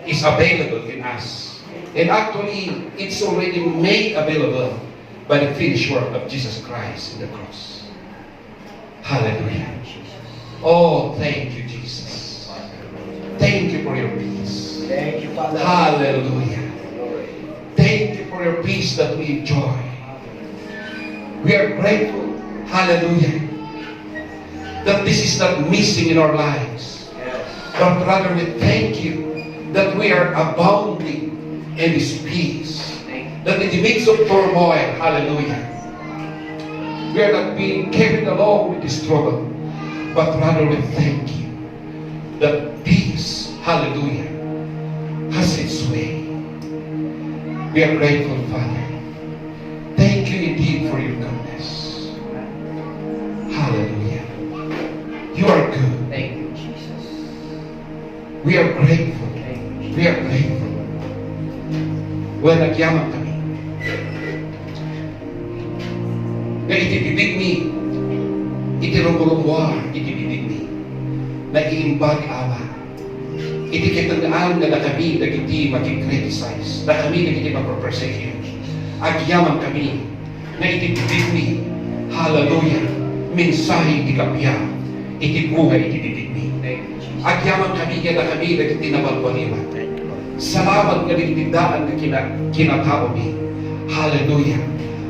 is available in us. And actually, it's already made available by the finished work of Jesus Christ in the cross. Hallelujah. Oh, thank you, Jesus. Thank you for your peace. Thank you, Father. Hallelujah. Glory. Thank you for your peace that we enjoy. We are grateful, hallelujah, that this is not missing in our lives. Yes. But rather we thank you that we are abounding in His peace. That in the midst of turmoil, hallelujah, we are not being carried along with this struggle, but rather we thank you that peace, hallelujah, has its way. We are grateful, Father. Thank you indeed for your goodness. Hallelujah. You are good. Thank you, Jesus. We are grateful. Thank you, We are grateful. Well, nagyaman kami. Nga itibibig ni, itirumurumwar, itibibig ni, na iimbag ama. Itikitandaan na kami nagiti makikriticize, na kami nagiti mapapersecute. Agyaman kami na itibibig ni, hallelujah, mensahe itikapya, itibungay itibibig ni. Thank you, Jesus. Agyaman kami na kami nagiti nabalbaliwan. Salamat nga nagtindaan na kinatao ni. Hallelujah.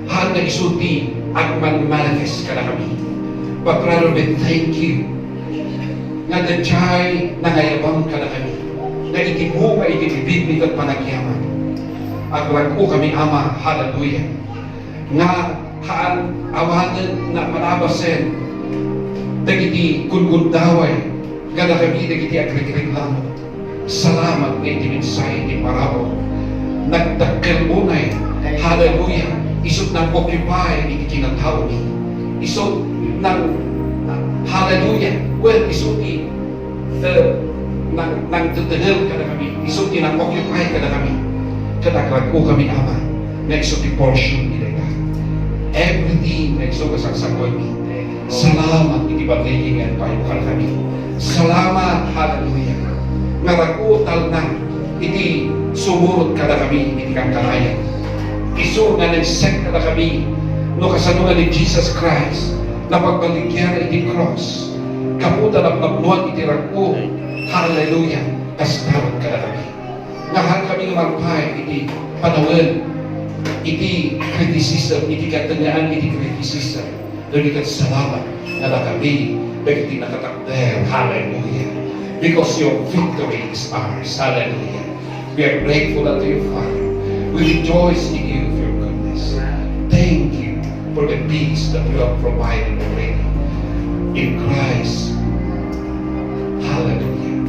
Hal na isulti at man-manifest ka na kami. But rather we thank you na dadjay na ngayabang ka na kami. Na itibuka itibibig at panagyaman. Aglago kami, Ama, hallelujah. Nga haan awanan na manabasen dagiti kungundaway gana kami dagiti agrikriklamo. Salamat nga iti mensahe ni Parabo. Nagdakkel unay, hallelujah. Isot ng occupy iti kinatao ni. Isot ng hallelujah. Well, isot ni nang tutunel ka na kami. Isot ni nang occupy ka na kami. Kadagrag ko kami, Ama, na isot ni portion ni Deka. Everything na isot kasagsagoy ni. Salamat iti bagayingan tayo ka na kami. Salamat, hallelujah. Narakutal na iti sumurot ka na kami iti kang kalayan. Iso nga nag-set ka na kami no kasanungan ni Jesus Christ na pagbaligyan iti cross. Kaputa na pagnuan iti raku. Hallelujah. Kastarot ka na kami. Nahal kami ngumagpay iti panawan iti criticism, iti katangaan, iti criticism. Dagiti salamat na kami dagiti nakatakder. Hallelujah. Because your victory is ours. Hallelujah. We are grateful unto you, Father. We rejoice in you for your goodness. Thank you for the peace that you have provided already in Christ. Hallelujah.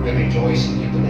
We rejoice in you today.